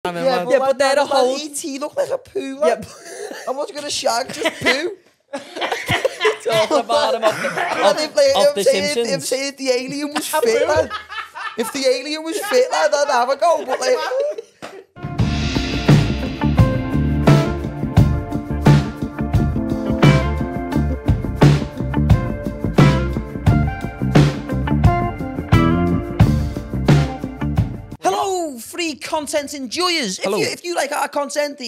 but they're a whole... E.T. look like a poo, lad. I'm not going to shag, just poo. Talk about him off the Simpsons. I'm saying if the alien was fit, lad. If the alien was fit, lad, I'd have a go. But like... Free content enjoyers. If you like our content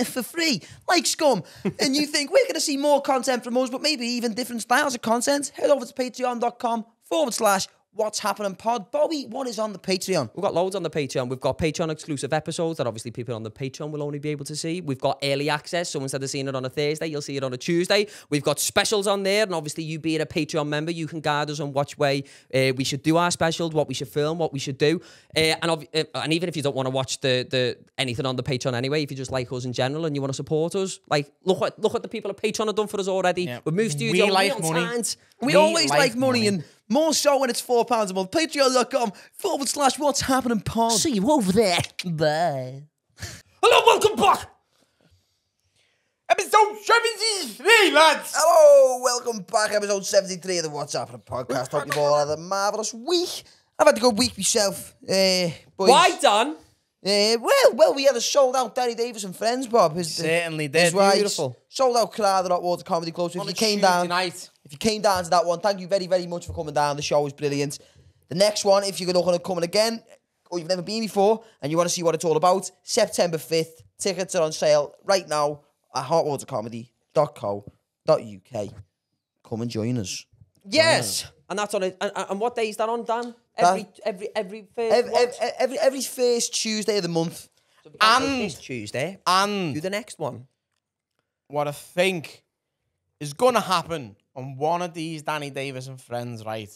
for free, like scum, and you think we're going to see more content from us, but maybe even different styles of content, head over to patreon.com/What's Happening Pod. Bobby, what is on the Patreon? We've got loads on the Patreon. We've got Patreon exclusive episodes that obviously people on the Patreon will only be able to see. We've got early access, so instead of seeing it on a Thursday, you'll see it on a Tuesday. We've got specials on there, and obviously you being a Patreon member, you can guide us on which way we should do our specials, what we should film, what we should do. And even if you don't want to watch the anything on the Patreon anyway, if you just like us in general and you want to support us, like look what the people at Patreon have done for us already. Yeah. We've moved studio. We like money. We always like money and more so when it's £4 a month. Patreon.com/What's Happening Pod. See you over there. Bye. Hello, welcome back. Episode 73, lads. Hello, welcome back. Episode 73 of the What's Happening Podcast. Hope you've all had a marvellous week. I've had a good week myself. Boys. Why, Dan? Well, we had a sold-out Danny Davis and Friends, Bob. Certainly did. Beautiful. Sold-out crowd at Water Comedy Club. So if you came down to that one, thank you very, very much for coming down. The show was brilliant. The next one, if you're looking at coming again, or you've never been before, and you want to see what it's all about, September 5th. Tickets are on sale right now at hotwatercomedy.co.uk. Come and join us. Yes. And that's on it. And what day is that on, Dan? Every first Tuesday of the month. So and this Tuesday. And do the next one. What I think is going to happen on one of these Danny Davis and Friends, right?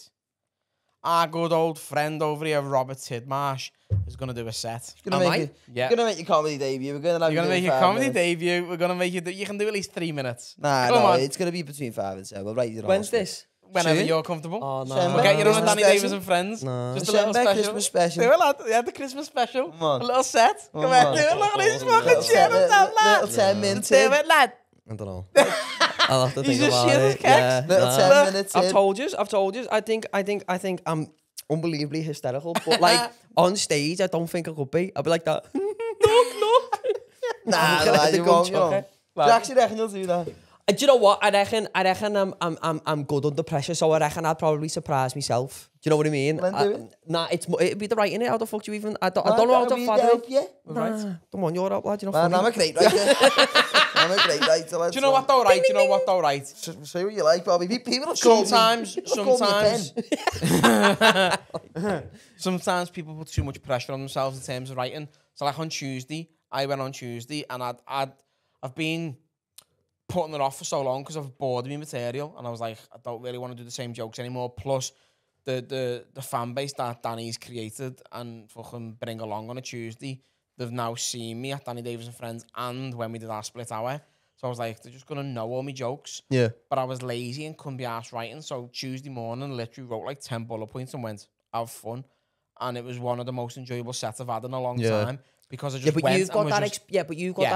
Our good old friend over here, Robert Tidmarsh, is going to do a set. You're going to make your comedy debut. You're going to make your comedy debut. We're going to make you you can do at least 3 minutes. No, it's going to be between 5 and 7. We'll write you. When's this? Whenever you're comfortable. Oh, no. We'll get you on a Danny Davis and Friends. No. Just a little special. Christmas special. Do it, lad. Yeah, the Christmas special. Come on. A little set. Come on, do it. Look at this fucking shit. Little 10 minutes. Do it, lad. I don't know. I'll have to think about it. Yeah. Little 10 minutes. I've told you. I think I'm unbelievably hysterical. But like on stage, I don't think I could be. I'll be like that. Look. Nah, you won't. You actually reckon you'll do that? Do you know what? I reckon I'm good under pressure, so I reckon I'd probably surprise myself. Do you know what I mean? Nah, it'd be the writing it. How the fuck do you even? I don't know how to fathom it. Yeah. Nah, come on, you're up, lad. You're not funny. I'm a great writer. Do you know what though, right? Say what you like, Bobby. People have sometimes people put too much pressure on themselves in terms of writing. So like on Tuesday, I went on Tuesday, and I've been putting it off for so long because I've bored me material, and I was like, I don't really want to do the same jokes anymore. Plus, the fan base that Danny's created and fucking bring along on a Tuesday, they've now seen me at Danny Davis and Friends and when we did our split hour. So I was like, they're just gonna know all my jokes. Yeah. But I was lazy and couldn't be arsed writing. So Tuesday morning, literally wrote like 10 bullet points and went, have fun. And it was one of the most enjoyable sets I've had in a long time. Because I just but you've got that that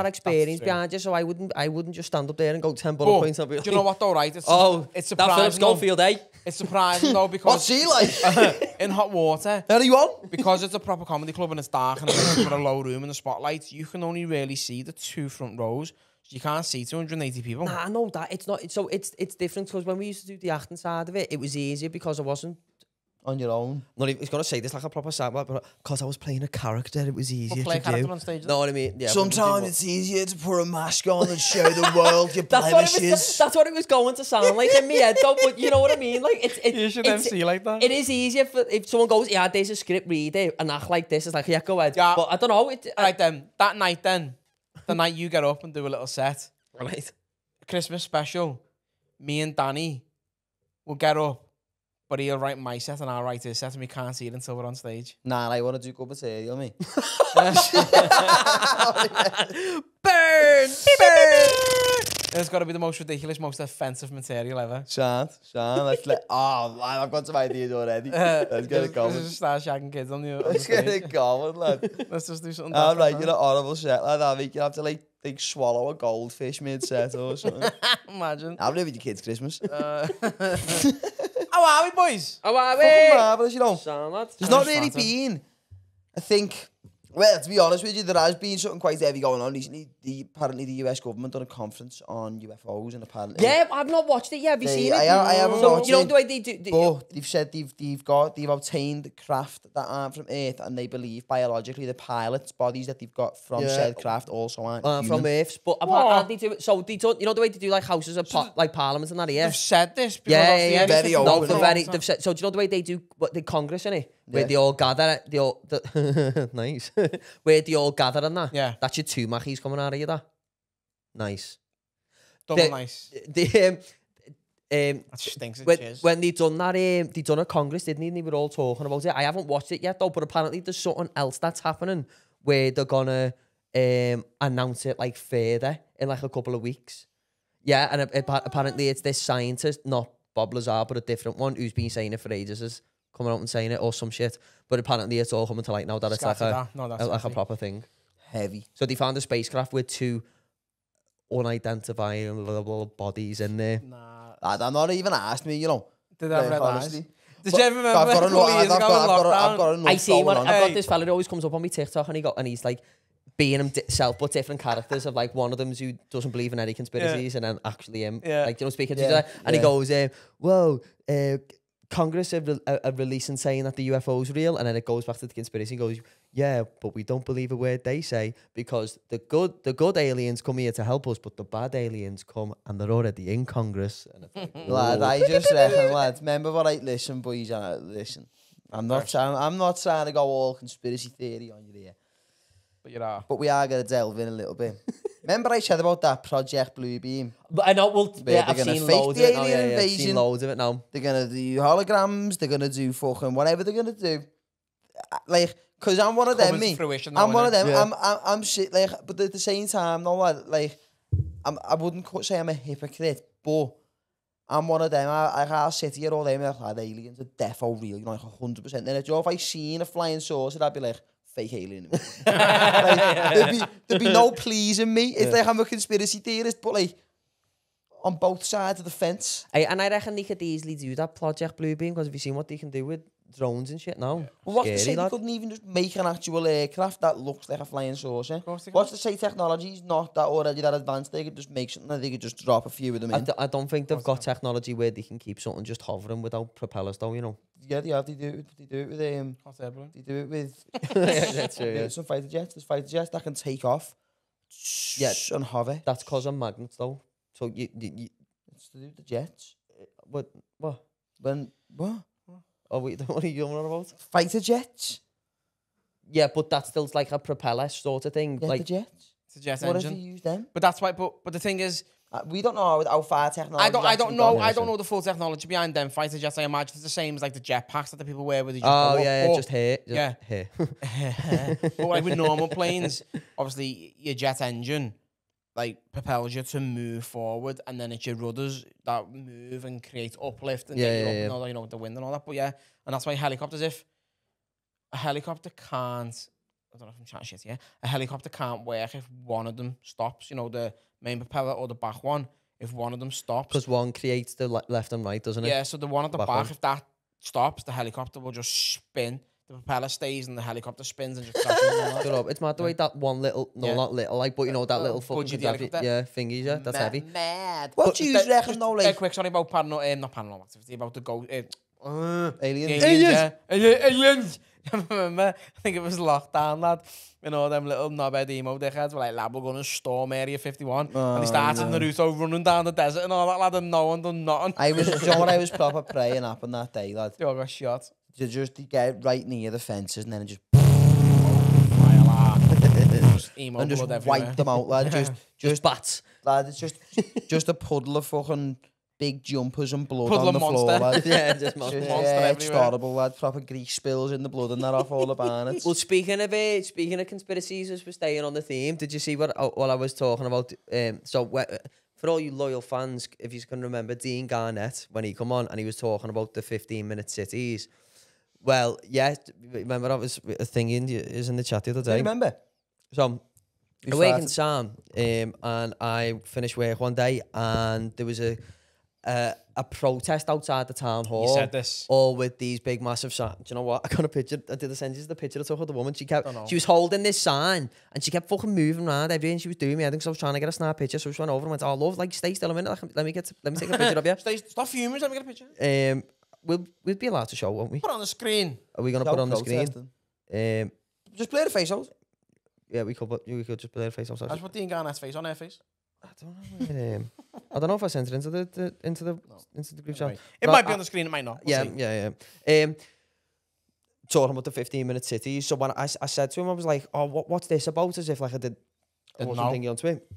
experience behind you, so I wouldn't just stand up there and go 10 bullet points. Do you know what though, right? It's surprising. That Philip Schofield, eh? It's surprising though because what's he like? In Hot Water. Anyone? Because it's a proper comedy club and it's dark and it's got a low room in the spotlight, you can only really see the 2 front rows. So you can't see 280 people. Nah, I know that. It's not. So it's different because when we used to do the acting side of it, it was easier because I wasn't on your own. Not even, he's going to say this like a proper sad, but because I was playing a character, it was easier play to a do. On stage, know what I mean? Yeah. Sometimes it's easier to put a mask on and show the world your blemishes. That's what it was going to sound like in my head, though. But you know what I mean? Like you should MC like that. It is easier for if someone goes, yeah, there's a script, read it, and act like this. It's like, yeah, go ahead. Yeah. But I don't know. Right then, that night then, the night you get up and do a little set, right? Christmas special. Me and Danny will get up. But he'll write my set and I'll write his set and we can't see it until we're on stage. Nah, I want to do good material, me. Burn! It's got to be the most ridiculous, most offensive material ever. Sound. Let's lad, I've got some ideas already. Let's get it going. Let's just start shagging kids on you. Let's get it going, lad. Let's just do something. Alright, you're a horrible set, lad. I think you have to like swallow a goldfish mid-set or something. Imagine. I'll live with your kids' Christmas. How are we, boys? How are we? Fucking marvellous, you know. Sound, lad. There's not really been, I think, well, to be honest with you, there has been something quite heavy going on recently. Apparently the US government done a conference on UFOs and apparently... Yeah, I've not watched it yet. Have you seen it? I haven't watched you know it. the way they do... But they've said they've obtained craft that aren't from Earth, and they believe biologically the pilots' bodies that they've got from said craft also aren't human. from Earth. But apparently they do it... So they don't... You know the way they do like houses of like parliaments and that here? They've said this. Yeah. Very No, open. they've said... So do you know the way they do what the Congress, innit? Where they all gather... nice. Where they all gather and that. Yeah. That's your two Mackies coming out of you, that. Nice. Double nice. That stinks of jizz. when they done that, they done a Congress, didn't they? And they were all talking about it. I haven't watched it yet, though, but apparently there's something else that's happening where they're gonna announce it like further in like a couple of weeks. Yeah, and apparently it's this scientist, not Bob Lazar, but a different one, who's been saying it for ages, is coming out and saying it or some shit. But apparently it's all coming to light now that it's like a proper thing. Heavy. So they found a spacecraft with two unidentifiable bodies in there. Nah. I'm not even asked me, you know. Did I read honestly. Did you ever remember I've got a I see one. on. I've got this fella that always comes up on my TikTok and he's like being himself, but different characters of like one of them who doesn't believe in any conspiracies and then actually him. Like, you know, speaking to each other. And he goes, whoa, Congress are releasing saying that the UFO's real, and then it goes back to the conspiracy and goes, yeah, but we don't believe a word they say because the good aliens come here to help us, but the bad aliens come and they're already in Congress. And it's like, lad, I just reckon, lads, remember what I listen, boys, listen. I'm not trying to go all conspiracy theory on you here. But you are. But we are going to delve in a little bit. Remember I said about that Project Bluebeam? But I know, I've seen loads of it now. I've seen loads of it now. They're going to do holograms. They're going to do fucking whatever they're going to do. Like, because I'm one of them, me. I'm one of them. Yeah. I'm shit, like, but at the same time, no, like, I wouldn't say I'm a hypocrite, but I'm one of them. I'll sit here all day and be like, aliens are defo real, you know, like 100%. Then if I seen a flying saucer, I'd be like, fake alien. Like, there'd be no pleasing me. It's like I'm a conspiracy theorist, but like on both sides of the fence. And I reckon they could easily do that Project Bluebeam because have you seen what they can do with drones and shit now? Well, what's to say they couldn't even just make an actual aircraft that looks like a flying saucer? What's to say technology's not that already that advanced? They could just make something that they could just drop a few of them in. I don't think they've got technology where they can keep something just hovering without propellers, though, you know. Yeah, they have. They do it with hot air balloon. They do it with that's true, yeah. some fighter jets. There's fighter jets that can take off. Yeah, and hover. That's cause of magnets, though. So you it's to do with the jets. What? What? Oh wait, what are you on about? Fighter jets. Yeah, but that's still like a propeller sort of thing. Yeah, like the jets. It's a jet what engine. What if you use them? But that's why. But the thing is, we don't know how far technology. I don't know. I don't know the full technology behind them fighter jets. I imagine it's the same as like the jet packs that the people wear with the. Just here. Yeah. Here. But like with normal planes, obviously your jet engine like propels you to move forward, and then it's your rudders that move and create uplift and you know the wind and all that. But yeah, and that's why helicopters. If a helicopter can't, I don't know if I'm chatting shit here. A helicopter can't work if one of them stops. You know, the main propeller or the back one. If one of them stops, because one creates the left and right, doesn't it? Yeah. So the one at the back, if that stops, the helicopter will just spin. The propeller stays and the helicopter spins and just crashes. It's mad the way that one little, not little, like, but you know that little fucking thingies, yeah, that's heavy. Mad. What do you reckon though, like? Quick, sorry about not paranormal activity, about the aliens. Aliens. Remember? I think it was lockdown, lad. You know, them little knobhead emo dickheads were like, lad, we're going to storm Area 51. And they started in Naruto running down the desert and all that, lad, and no one done nothing. I was proper praying happened that day, lad. You all got shot. To get right near the fences and then it just emo and just wipe them out, lad. Just bats, lad. It's just a puddle of fucking big jumpers and blood puddle on the monster. floor, lad. Yeah, just monster. Yeah, it's horrible, lad. Proper grease spills in the blood and that off all the barnets. Well, speaking of conspiracies, as we're staying on the theme, did you see what I was talking about? So For all you loyal fans, if you can remember Dean Garnett when he come on and he was talking about the 15-minute cities. Well, yeah, remember that was a thing is in the chat the other day. Do you remember? So I work in Sam, and I finished work one day, and there was a protest outside the town hall. You said this. All with these big, massive signs. Do you know what? I got a picture. I did send you the picture I took of the woman. She was holding this sign, and she kept fucking moving around everything she was doing. I think so I was trying to get a snap picture, so I just went over and went, "Oh, love, like, stay still a minute. Let me take a picture of you." Stop fuming. Let me get a picture. We'll be allowed to show, won't we? Put it on the screen. Are we gonna put it on the screen? Just play the face out. Yeah, we could just play the face outside. I just put Dean Garnett's face on her face. I don't know. I don't know if I sent it into the group chat. Right. It might be on the screen. It might not. We'll see. Yeah. Talking about the 15-minute cities. So when I said to him, I was like, "Oh, what's this about?" As if like I wasn't thinking onto it.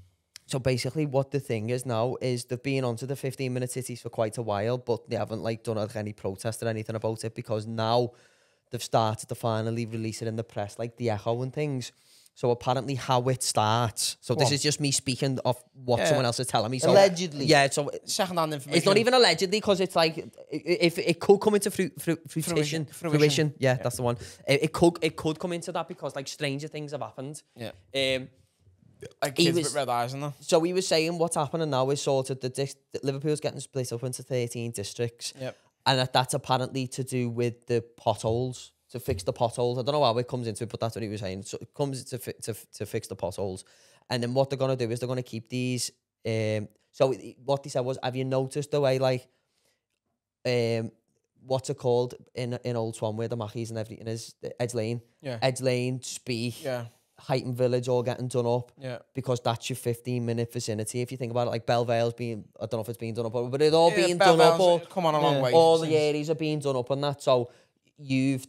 So basically, what the thing is now is they've been onto the 15-minute cities for quite a while, but they haven't like done like any protest or anything about it, because now they've started to finally release it in the press, like the Echo and things. So apparently how it starts. So this is just me speaking of what someone else is telling me. So, allegedly. Yeah, so second-hand information. It's not even allegedly, because it's like, if it could come into fruition. Yeah, that's the one. It could come into that, because like stranger things have happened. Yeah. Like kids with red eyes and that. So he was saying what's happening now is sort of Liverpool's getting split up into 13 districts. Yep. And that's apparently to do with the potholes, to fix the potholes. I don't know how it comes into it, but that's what he was saying. So it comes to fix the potholes. And then what they're going to do is they're going to keep these... so what he said was, have you noticed the way, like... what's it called in Old Swan, where the Mackies and everything is? Edge Lane. Yeah. Edge Lane, Speak. Yeah. Heighton Village all getting done up, because that's your 15-minute vicinity. If you think about it, like Belvale's being, I don't know if it's being done up, but it's all being done up. All, come on a long way. All the areas are being done up and that, so you've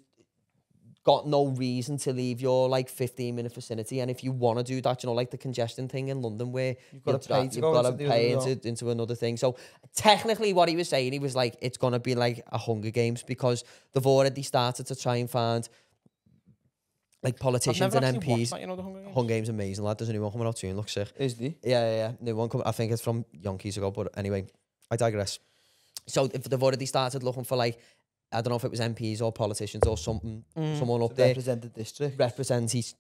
got no reason to leave your like 15-minute vicinity. And if you want to do that, you know, like the congestion thing in London where you've got to pay into another thing. So technically what he was saying, he was like, it's going to be like a Hunger Games, because they've already started to try and find like politicians and MPs. That, you know, the Hunger Games? Hunger Games amazing, lad. There's a new one coming out soon. Looks sick. Is the? Yeah. New one coming. I think it's from Yonkers ago, but anyway, I digress. So if they've already started looking for like, I don't know if it was MPs or politicians or something, someone up there represent the district, represents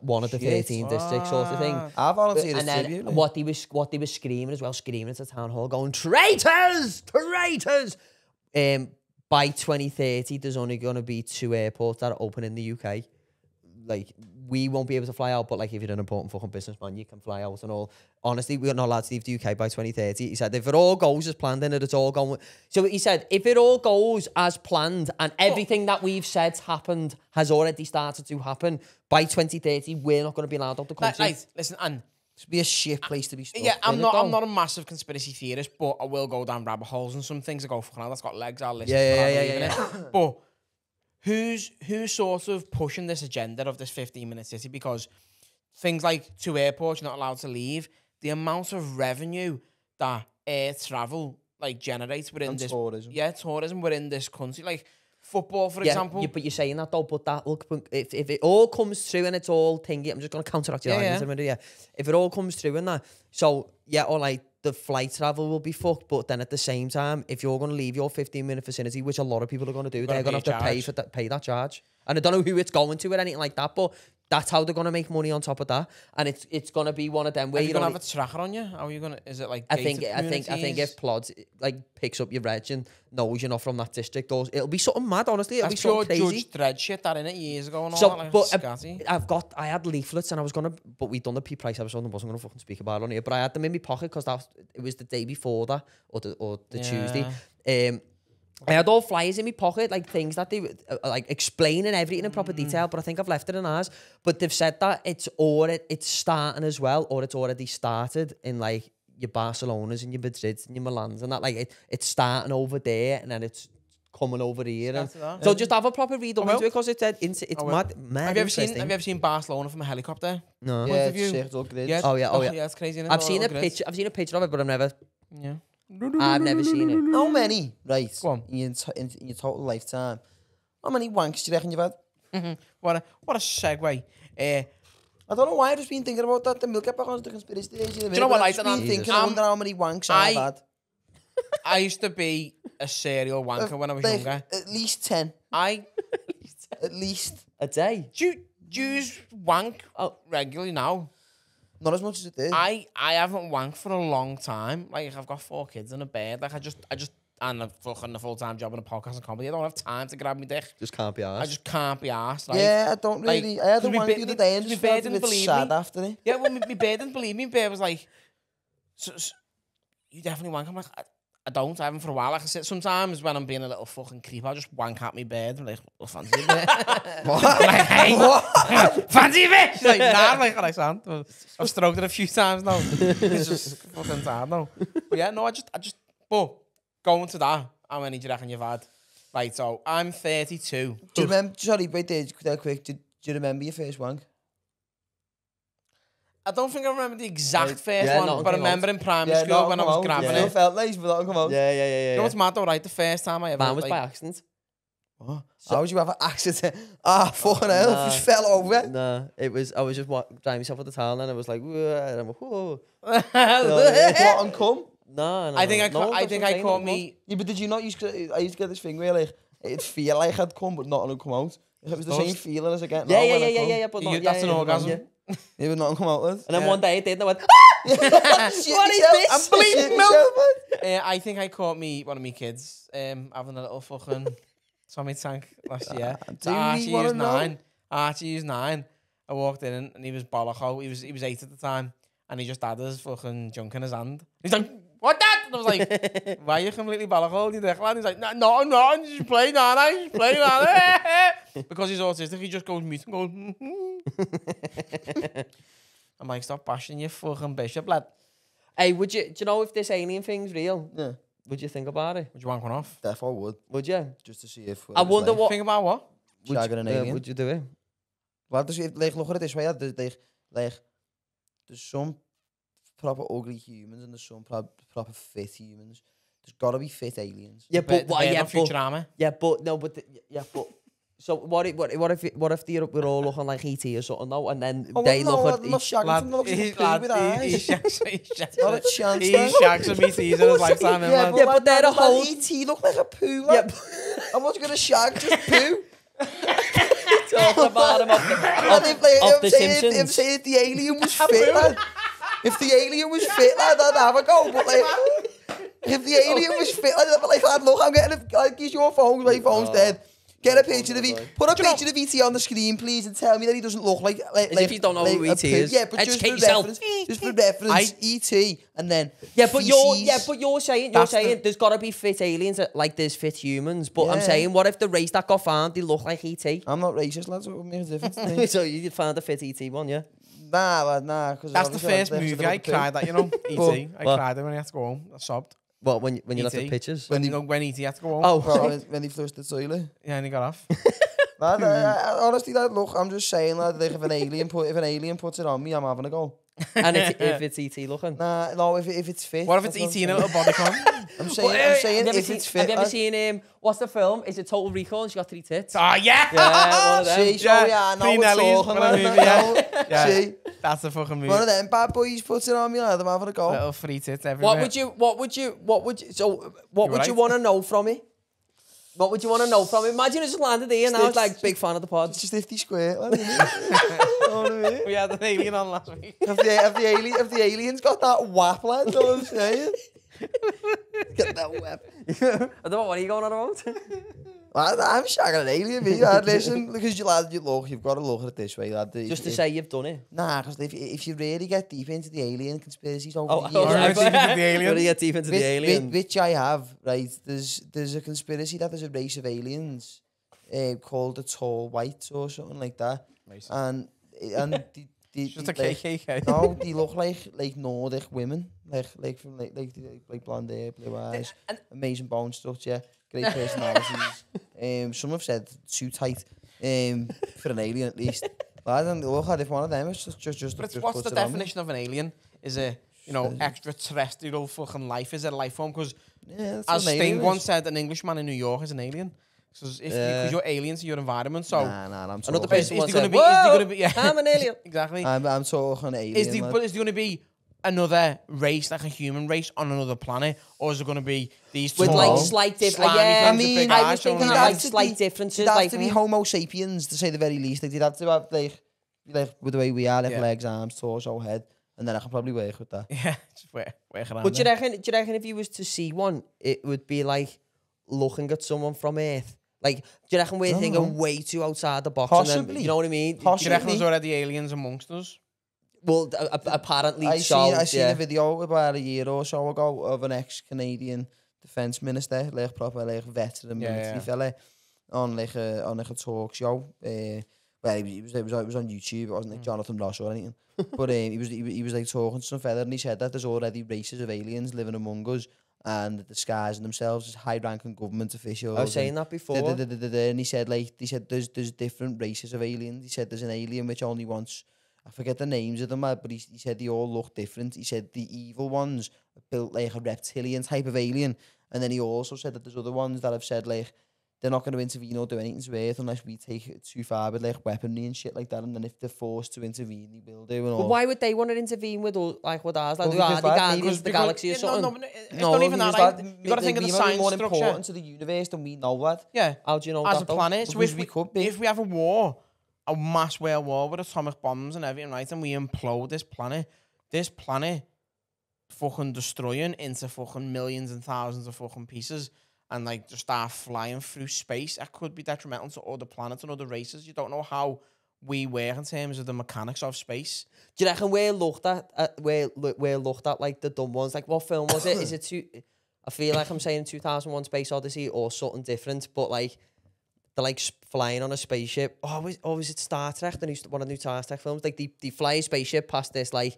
one of the 13 districts, sort of thing. I volunteered. And then what they were screaming as well, screaming at the town hall, going, traitors, traitors. By 2030, there's only going to be 2 airports that are open in the UK. Like, we won't be able to fly out, but like if you're an important fucking businessman, you can fly out and all. Honestly, we're not allowed to leave the UK by 2030. He said, if it all goes as planned, then it's all going. So he said, if it all goes as planned and everything that we've said happened has already started to happen, by 2030, we're not going to be allowed out the country. Right, listen, and it's be a shit place to be stuck. Yeah, I'm not a massive conspiracy theorist, but I will go down rabbit holes and some things I go, fucking hell, that's got legs, I'll listen. Yeah. But who's sort of pushing this agenda of this 15-minute city? Because things like 2 airports you're not allowed to leave, the amount of revenue that air travel like generates within this tourism within this country, like football, for example. Yeah, but you're saying that though, but that look, if it all comes through and it's all thingy, I'm just going to counteract your argument. If it all comes through and that, so or like the flight travel will be fucked, but then at the same time, if you're going to leave your 15-minute vicinity, which a lot of people are going to do, they're going to have to pay that charge. And I don't know who it's going to or anything like that, but that's how they're going to make money on top of that. And it's going to be one of them where you're going to have a tracker on you? How are you going to, is it like I think if Plods like picks up your reg and knows you're not from that district, or it'll be something mad, honestly. It'll be so crazy. Judge Dredd shit that in it years ago and all that. Like, but I had leaflets and I was going to, but we'd done the P Price episode and I wasn't going to fucking speak about it on here, but I had them in my pocket because it was the day before that, or the Tuesday. I had all flyers in my pocket, like things that they like explaining everything in proper detail, but I think I've left it in ours. But they've said that it's starting as well, or it's already started in like your Barcelonas and your Madrids and your Milans and that. Like it's starting over there and then it's coming over here. And so just have a proper read up into it, because it's mad. Have you ever seen Barcelona from a helicopter? No. Yeah, it's all great. Oh yeah, it's crazy. I've seen a picture of it, but I've never seen it. How many? Right. Go on. In your total lifetime, how many wanks do you reckon you've had? What a segue. I don't know why I've just been thinking about that. The milk epoch the conspiracy theories. Do you know what? I've just been thinking, I wonder how many wanks I've had. I used to be a serial wanker when I was younger. At least 10. At least. A day? Do you wank regularly now? Not as much as it did. I haven't wanked for a long time. Like, I've got 4 kids in a bed. Like, I just and a full-time job in a podcast and comedy. I don't have time to grab my dick. Just can't be arsed. I just can't be arsed. Like, yeah, I don't really. I had a wank the other day and just felt a bit sad after it. Yeah, well, my bear didn't believe me. My bear was like, so, you definitely wank? I'm like, I don't. I haven't for a while. Like I said, sometimes when I'm being a little fucking creep, I'll just wank at my bed. I'm like, well, fancy a bit. What? I'm like, hey, what? Fancy a bit? She's like, nah. I'm like, alright, son. I've stroked it a few times now. It's just fucking sad now. But yeah, no, I just, but going to that, how many do you reckon you've had? Right, so I'm 32. Do you remember, sorry, wait there, quick. Do you remember your first wank? I don't think I remember the exact first one, but I remember in primary school when I was grabbing it. It felt nice, but that come out. Yeah. You know what's mad though, right? The first time I ever... Mine was by accident. What? How would you have an accident? Fucking hell, just fell over. Nah, it was, I was just driving myself at the town and I was like, and I'm like, whoa. What, and come? No. I think I caught me... Yeah, but did you not I used to get this thing where like, it'd feel like I'd come, but nothing would come out. It was the same feeling as I get now. Yeah, but not, that's an orgasm. Yeah, but nothing come out with. And then one day it did and I went, what is this? I'm bleeding milk. I think I caught one of my kids having a little fucking tummy tank last year. Archie was 9. Archie was 9. I walked in and he was bollock. He was 8 at the time, and he just had his fucking junk in his hand. He's like, "What that?" And I was like, "Why are you completely bollock? You dick lad?" He's like, "No, I'm not. I'm just playing, just playing." Because he's autistic, he just goes mute and goes. I'm like, stop bashing your fucking bishop, lad. Hey, do you know if this alien thing's real? Yeah. Would you think about it? Would you wank one off? Therefore would. Would you? Just to see if... I wonder what... Think about what? Shagging an alien. Would you do it? Well, like, look at it this way. There's some proper ugly humans and there's some proper fit humans. There's got to be fit aliens. Yeah, but... So what if we're all looking like E.T. or something though, and then they look at each lad. He shags some ETs in his lifetime. Yeah, but they're a whole E.T. look like a poo. Yeah, I'm not gonna shag just poo. Talking about him off the Simpsons. If say the alien was fit, lad. If the alien was fit, lad, I'd have a go. But like, if the alien was fit, lad, look, I'm getting use your phone. My phone's dead. Get a picture of put a picture of E.T. on the screen, please, and tell me that he doesn't look like if you don't know who E.T. is. Yeah, but just for reference, E.T. and then but you're saying there's got to be fit aliens like there's fit humans. But I'm saying, what if the race that got found they look like E.T.? I'm not racist, lads. What would make a difference? So you found a fit E.T. one, yeah? Nah, lad, nah. That's the first movie I cried at. You know, E.T. I cried when I had to go home. I sobbed. What, when you left the pictures? When E.T. had to go home. Oh, when he flushed the toilet. Yeah, and he got off. Lad, honestly, lad, look, I'm just saying, lad, if an alien puts it on me, I'm having a go. And if it's E.T. looking? Nah, no, if it's fit. What if it's E.T. in a little bodycon? I'm saying if it's fit. Have you ever seen, what's the film? Is it Total Recall and she got 3 tits? Oh, yeah! Yeah, one of them. See, so yeah, now we're talking. Yeah, that's the fucking movie. One of them bad boys puts it on me, lad, I'm having a go. Little 3 tits everywhere. What would you want to know from me? What would you want to know from me? Imagine it just landed here and I was like, big fan of the pod. It's just 50 square. You know what I mean? We had an alien on last week. Have the aliens got that whap, lad? You know what I'm saying? Get that whap. I don't know what are you going on about? I'm shagging an alien, me, lad. Listen, because you've got to look at it this way, lad. Just to say you've done it? Nah, because if you really get deep into the alien conspiracies which I have, right, there's a conspiracy that there's a race of aliens called the Tall Whites or something like that. And just a KKK. No, they look like Nordic women, like blonde hair, blue eyes, amazing bone structure, great personalities. Some have said too tight for an alien at least. But I don't look at if one of them is just. But what's the definition of an alien? Is it extraterrestrial fucking life? Is it a life form? Because as Sting once said, an Englishman in New York is an alien. Because because you're alien to your environment, so Nah, I'm Another talking. person is once there said, gonna be? Yeah, I'm an alien. exactly. I'm talking alien. But is there gonna be another race, like a human race, on another planet, or is it gonna be these With two like slight differences. slimy Yeah, things with big I eyes was thinking showing of their like eyes? slight differences. It'd have Like, to be Homo sapiens, to say the very least. Like, they'd have to have, like with the way we are, like Yeah. legs, arms, torso, head. And then I can probably work with that. Yeah, just work around. but do you reckon if you was to see one, it would be like looking at someone from Earth? Like, do you reckon we're thinking way too outside the box? And Possibly. then, you know what I mean? Do you reckon there's already aliens amongst us? Well, apparently I so. seen a video about a year or so ago of an ex-Canadian defence minister, like proper like veteran military fella, on like a talk show. Well, it was on YouTube. It wasn't like Jonathan Ross or anything. But he was like talking to some fella, and he said that there's already races of aliens living among us, and disguising themselves as high-ranking government officials. I was saying that before. And he said there's different races of aliens. He said there's an alien which only wants, I forget the names of them, but he said they all look different. He said the evil ones are built like a reptilian type of alien, and then he also said that there's other ones that have said like they're not going to intervene or do anything to Earth unless we take it too far with like weaponry and shit like that. And then if they're forced to intervene, they will do. And all. But why would they want to intervene with ours? Like Well, the because Guardians of the Galaxy or something? No, it's not even that. Right? You got to think of the science more structure. important to the universe than we know that. Yeah, How do you know as that, a though? planet. So Because we could be. if we have a mass world war with atomic bombs and everything, right, and we implode this planet fucking destroying into fucking millions and thousands of fucking pieces, and like just start flying through space, that could be detrimental to other planets and other races. You don't know how we work in terms of the mechanics of space. Do you reckon we're looked at like the dumb ones? Like, what film was it? Is it I feel like I'm saying 2001 Space Odyssey or something different, but like they're like flying on a spaceship. Oh, was it Star Trek? One of the new Star Trek films. Like they fly a spaceship past this like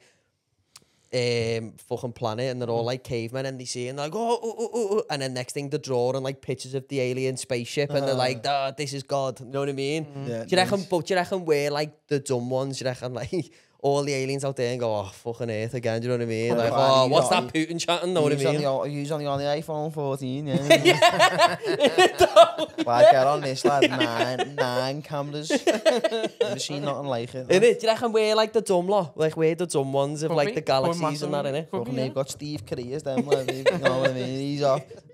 fucking planet, and they're all like cavemen, and they see and they're like and then next thing they're drawing like pictures of the alien spaceship, and they're like, this is God. You know what I mean? Yeah, do you reckon we're like the dumb ones? Do you reckon like all the aliens out there and go, fucking Earth again? Do you know what I mean? Like, what's that Putin chatting? Know what I mean? He's only on the iPhone 14, yeah. Like, get on this, lad. Nine cameras. Never seen nothing like it. Do you reckon we're like the dumb lot? Like, we're the dumb ones of like the galaxies and that, innit? Fucking they've got Steve Careers, them, like, you know what I mean?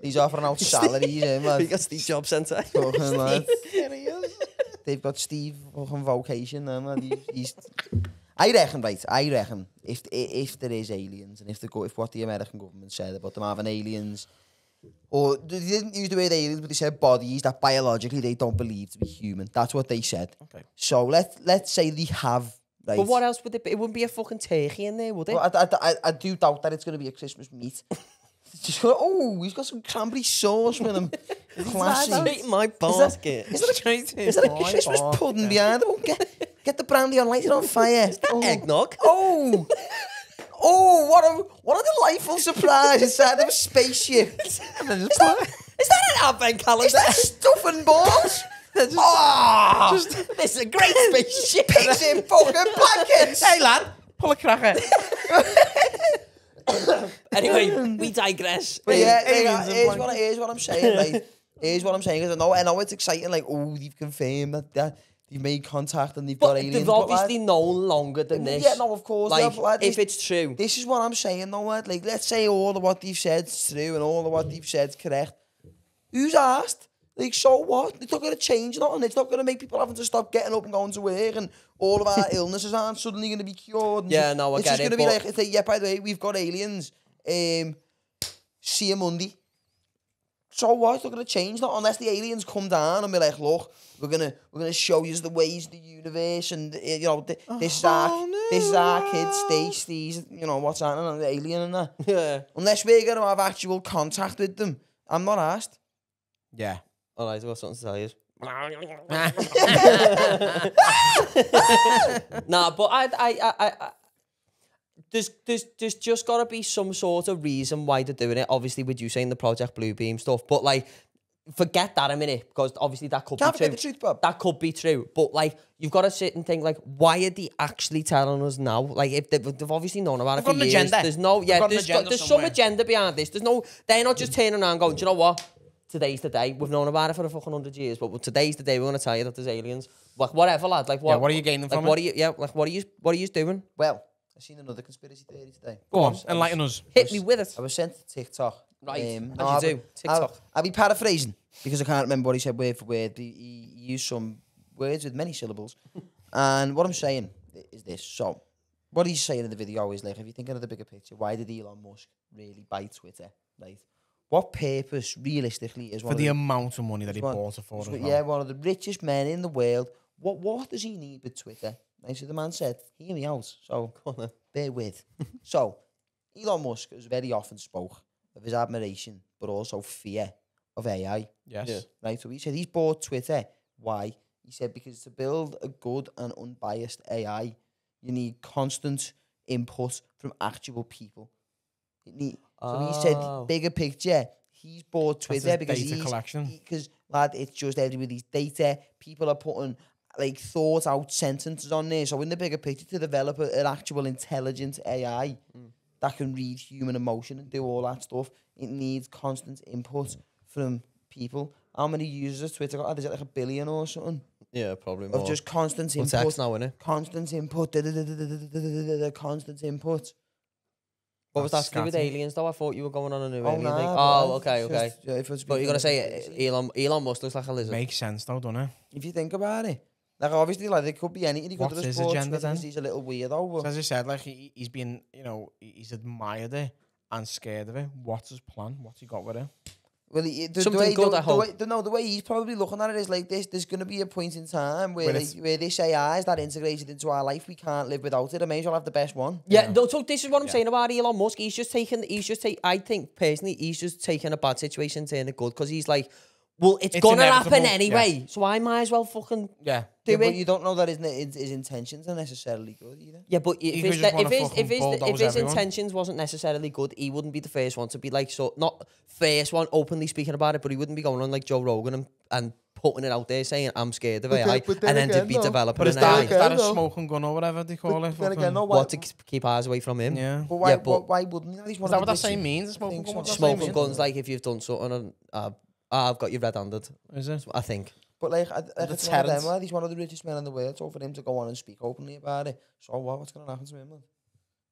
He's offering out salaries, man. We got Steve Jobs Centre. Fucking lad. They've got Steve fucking Vocation, them, man. He's I reckon if there is aliens, and if what the American government said about them having aliens, or they didn't use the word aliens, but they said bodies that biologically they don't believe to be human. That's what they said. Okay. So let's say they have. Right. But what else would it be? It wouldn't be a fucking turkey in there, would it? Well, I do doubt that it's going to be a Christmas meat. Just go, he's got some cranberry sauce with him. Classy. My basket. Is that a Christmas pudding behind him? Get the brandy on, light it on fire. Is that eggnog? Oh, what a delightful surprise inside of a spaceship. Is that an advent calendar? Is that stuffing balls? This is a great spaceship. Pigs in fucking blankets. Hey, lad, pull a cracker. Anyway, we digress. But yeah, here's what I'm saying, mate. Here's what I'm saying, because I know it's exciting, like, they've confirmed that they've made contact and they've got aliens. They've obviously known longer than this. Yeah, no, of course. Like, if it's true. This is what I'm saying, though, lad. Like, let's say all of what they've said is true and all of what they've said is correct. Who's asked? Like, so what? It's not going to change nothing. It's not going to make people having to stop getting up and going to work, and all of our illnesses aren't suddenly going to be cured. Yeah, no, I get it. It's just going to be like, yeah, by the way, we've got aliens. See you Monday. So what? It's not going to change that unless the aliens come down and be like, look, we're gonna show you the ways of the universe, and you know, this is our kid Stacey's, you know, what's happening on the alien and that. Yeah. Unless we're going to have actual contact with them, I'm not asked. Yeah. All right, I've got something to tell you. Nah, but I there's just got to be some sort of reason why they're doing it. Obviously, with you saying the Project Bluebeam stuff, but like, forget that a minute, because obviously that could be true. The truth, Bob. That could be true, but like, you've got to sit and think, like, why are they actually telling us now? Like, if they've obviously known about it for years. There's no, there's some agenda behind this. They're not just turning around and going, do you know what? today's the day. We've known about it for a fucking 100 years, but today's the day we're going to tell you that there's aliens. Like, whatever, lad. Like, what are you gaining from it? What are you doing? Well, I've seen another conspiracy theory today. Go on, enlighten us. Hit me with it. I was sent to TikTok. Right, as you do. TikTok. I'll be paraphrasing because I can't remember what he said word for word. He used some words with many syllables. And what I'm saying is this. So, what he's saying in the video is like, if you're thinking of the bigger picture, why did Elon Musk really buy Twitter? Right? What purpose, realistically, is for the amount of money that he bought it for? As well. Yeah, one of the richest men in the world. What does he need with Twitter? Right, so the man said, hear me out. So, bear with. So, Elon Musk has very often spoke of his admiration, but also fear of AI. Yes. Yeah. Right, so he said he's bought Twitter. Why? He said because to build a good and unbiased AI, you need constant input from actual people. So he said, bigger picture, he's bought Twitter because lad, it's just everybody's data. People are putting like thought out sentences on there. So in the bigger picture, to develop an actual intelligent AI that can read human emotion and do all that stuff, it needs constant input from people. How many users has Twitter got? Is it like 1 billion or something? Yeah, probably more. Of just constant input. Text now, innit? Constant input. Constant input. What was that to do with aliens, though? I thought you were going on a new alien thing. Oh, okay. But you're going to say Elon Musk looks like a lizard. Makes sense, though, doesn't it? If you think about it. Like, obviously, like, there could be anything. He could What's his agenda, then? He's a little weirdo. But... So, as I said, like, he's been, you know, he's admired it and scared of it. What's his plan? What's he got with it? Well, the way he's probably looking at it is like this. There's going to be a point in time where this AI is that integrated into our life. We can't live without it. I may as well have the best one. Yeah, no, so this is what I'm saying about Elon Musk. I think personally, he's just taking a bad situation and turning it good because he's like, well, it's gonna happen anyway, so I might as well fucking do it. But you don't know that his intentions are necessarily good either. Yeah, but if his intentions wasn't necessarily good, he wouldn't be the first one to be like, so not first one openly speaking about it, but he wouldn't be going on like Joe Rogan and putting it out there saying I'm scared of AI, and then to be developing an AI. Is that a smoking gun or whatever they call it? What, to keep eyes away from him? Yeah. But why wouldn't he? Is that what that saying means? Smoking guns, like if you've done something and I've got you red-handed. Is it? I think. But like, it's one of them, lad. He's one of the richest men in the world. So for him to go on and speak openly about it, so what's going to happen to him, lad? Do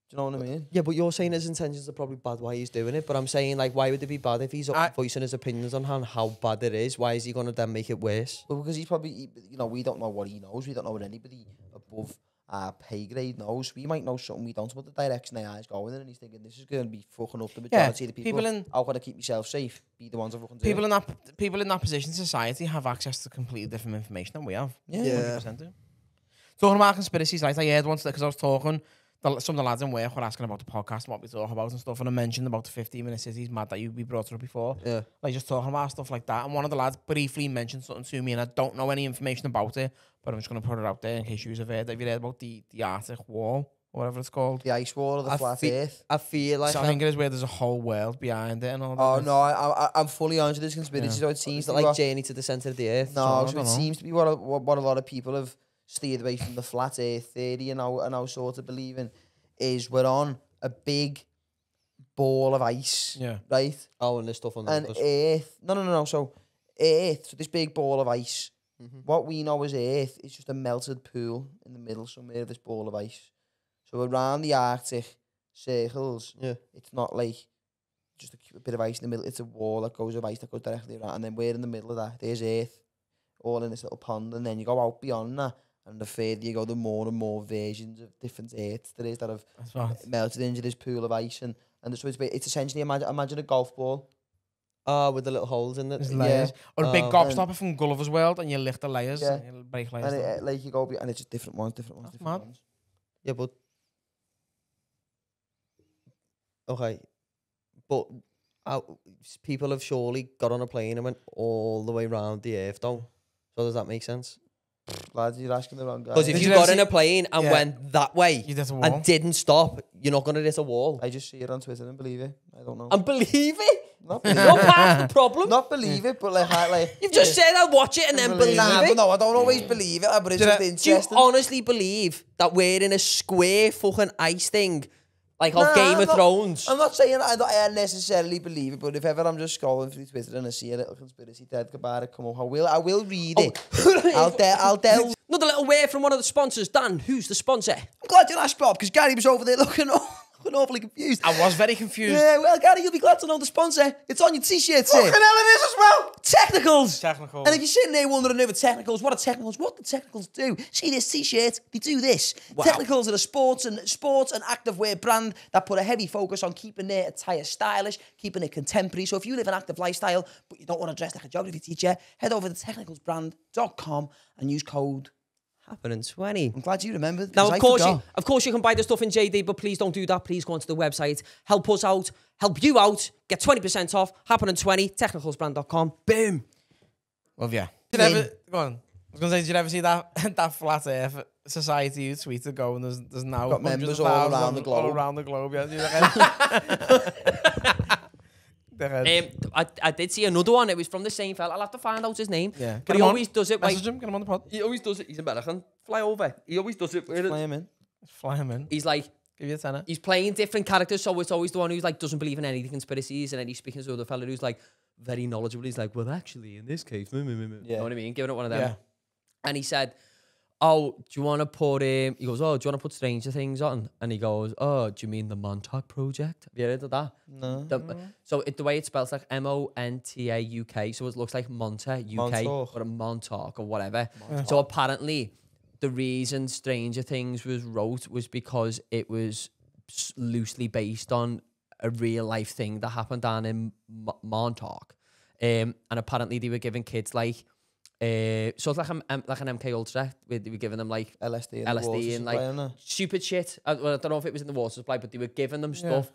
you know what I mean? Yeah, but you're saying his intentions are probably bad why he's doing it. But I'm saying, like, why would it be bad if he's voicing his opinions on how bad it is? Why is he going to then make it worse? Well, because he's probably, you know, we don't know what he knows. We don't know what anybody above our pay grade knows. We might know something we don't, but the direction AI is going in, and he's thinking this is going to be fucking up the majority of the people. How can I keep yourself safe? Be the ones that fucking do it. People in that position in society have access to completely different information than we have. Yeah. 100% do. Talking about conspiracies, right? I heard once because I was talking. Some of the lads in work were asking about the podcast and what we talk about and stuff, and I mentioned about the 15-minute cities. Mad that we brought it up before. Yeah. Like just talking about stuff like that, and one of the lads briefly mentioned something to me, and I don't know any information about it, but I'm just going to put it out there in case you've heard. Have you heard about the Arctic Wall, or whatever it's called? The ice wall or the flat earth? I feel like... So I think it is where there's a whole world behind it and all that. Oh, no, I'm fully onto this conspiracy, so it seems to like Journey to the Centre of the Earth? No, so it seems to be what a lot of people have steered away from the flat earth theory and now sort of believing is we're on a big ball of ice, right? Oh, and there's stuff on and Earth. No. So Earth, so this big ball of ice. What we know as Earth is just a melted pool in the middle somewhere of this ball of ice. So around the Arctic circles, it's not like just a bit of ice in the middle. It's a wall that goes of ice that goes directly around, and then we're in the middle of that. There's Earth, all in this little pond, and then you go out beyond that. And the further you go, the more and more versions of different Earths there is that have melted into this pool of ice. And so it's essentially, imagine a golf ball. With the little holes in it. Layers. Or a big gobstopper from Gulliver's World, and you lift the layers and you break layers. And like you go, and it's just different ones. Yeah, but... Okay. But people have surely got on a plane and went all the way around the Earth, though. So does that make sense? Lads, you're asking the wrong guy. Because if you got in a plane and went that way and didn't stop, you're not going to hit a wall. I just see it on Twitter and believe it. I don't know. And believe it? Not believe it. Not part of the problem. Not believe it, but like you've just said I'll watch it and then believe it. No, I don't always believe it, but it's just interesting. Do you honestly believe that we're in a square fucking ice thing Like of Game of Thrones. I'm not saying I necessarily believe it, but if ever I'm just scrolling through Twitter and I see a little conspiracy theory about it come up, I will read it. I'll delve. Another little word from one of the sponsors. Dan, who's the sponsor? I'm glad you asked, Bob, because Gary was over there looking awfully confused. I was very confused. Yeah, well, Gary, you'll be glad to know the sponsor. It's on your t-shirt. Fucking hell, it is as well. Technicals. Technicals. And if you're sitting there wondering over Technicals, what are Technicals? What do Technicals do? See this t-shirt? They do this. Wow. Technicals are a sports and activewear brand that put a heavy focus on keeping their attire stylish, keeping it contemporary. So if you live an active lifestyle, but you don't want to dress like a geography teacher, head over to technicalsbrand.com and use code Happenin 20. I'm glad you remembered. Now, of course, you can buy the stuff in JD, but please don't do that. Please go onto the website. Help us out. Help you out. Get 20% off. Happenin 20. Technicalsbrand.com. Boom. Well, yeah. Go on. I was going to say, did you ever see that Flat Earth Society you tweeted going, there's now got members all around the globe. All around the globe, yeah. I did see another one. It was from the same fella. I'll have to find out his name. Yeah. But he always does it. Message him, get him on the pod. He always does it. He's American. Fly over. He always does it. Fly him in. Fly him in. He's like, give you a tenner. He's playing different characters, so it's always the one who's like doesn't believe in any conspiracies, and then he's speaking to the fella who's like very knowledgeable. He's like, well, actually, in this case, you know what I mean? Giving it one of them. Yeah. And he said, oh, do you want to put he goes, oh, do you want to put Stranger Things on? And he goes, oh, do you mean the Montauk Project? Have you heard of that? No. So the way it spells like MONTAUK, so it looks like Monta UK or a Montauk or whatever. So apparently the reason Stranger Things was wrote was because it was loosely based on a real life thing that happened down in Montauk. And apparently they were giving kids like so it's like an MK Ultra. They were giving them like LSD and like stupid shit. I don't know if it was in the water supply, but they were giving them stuff.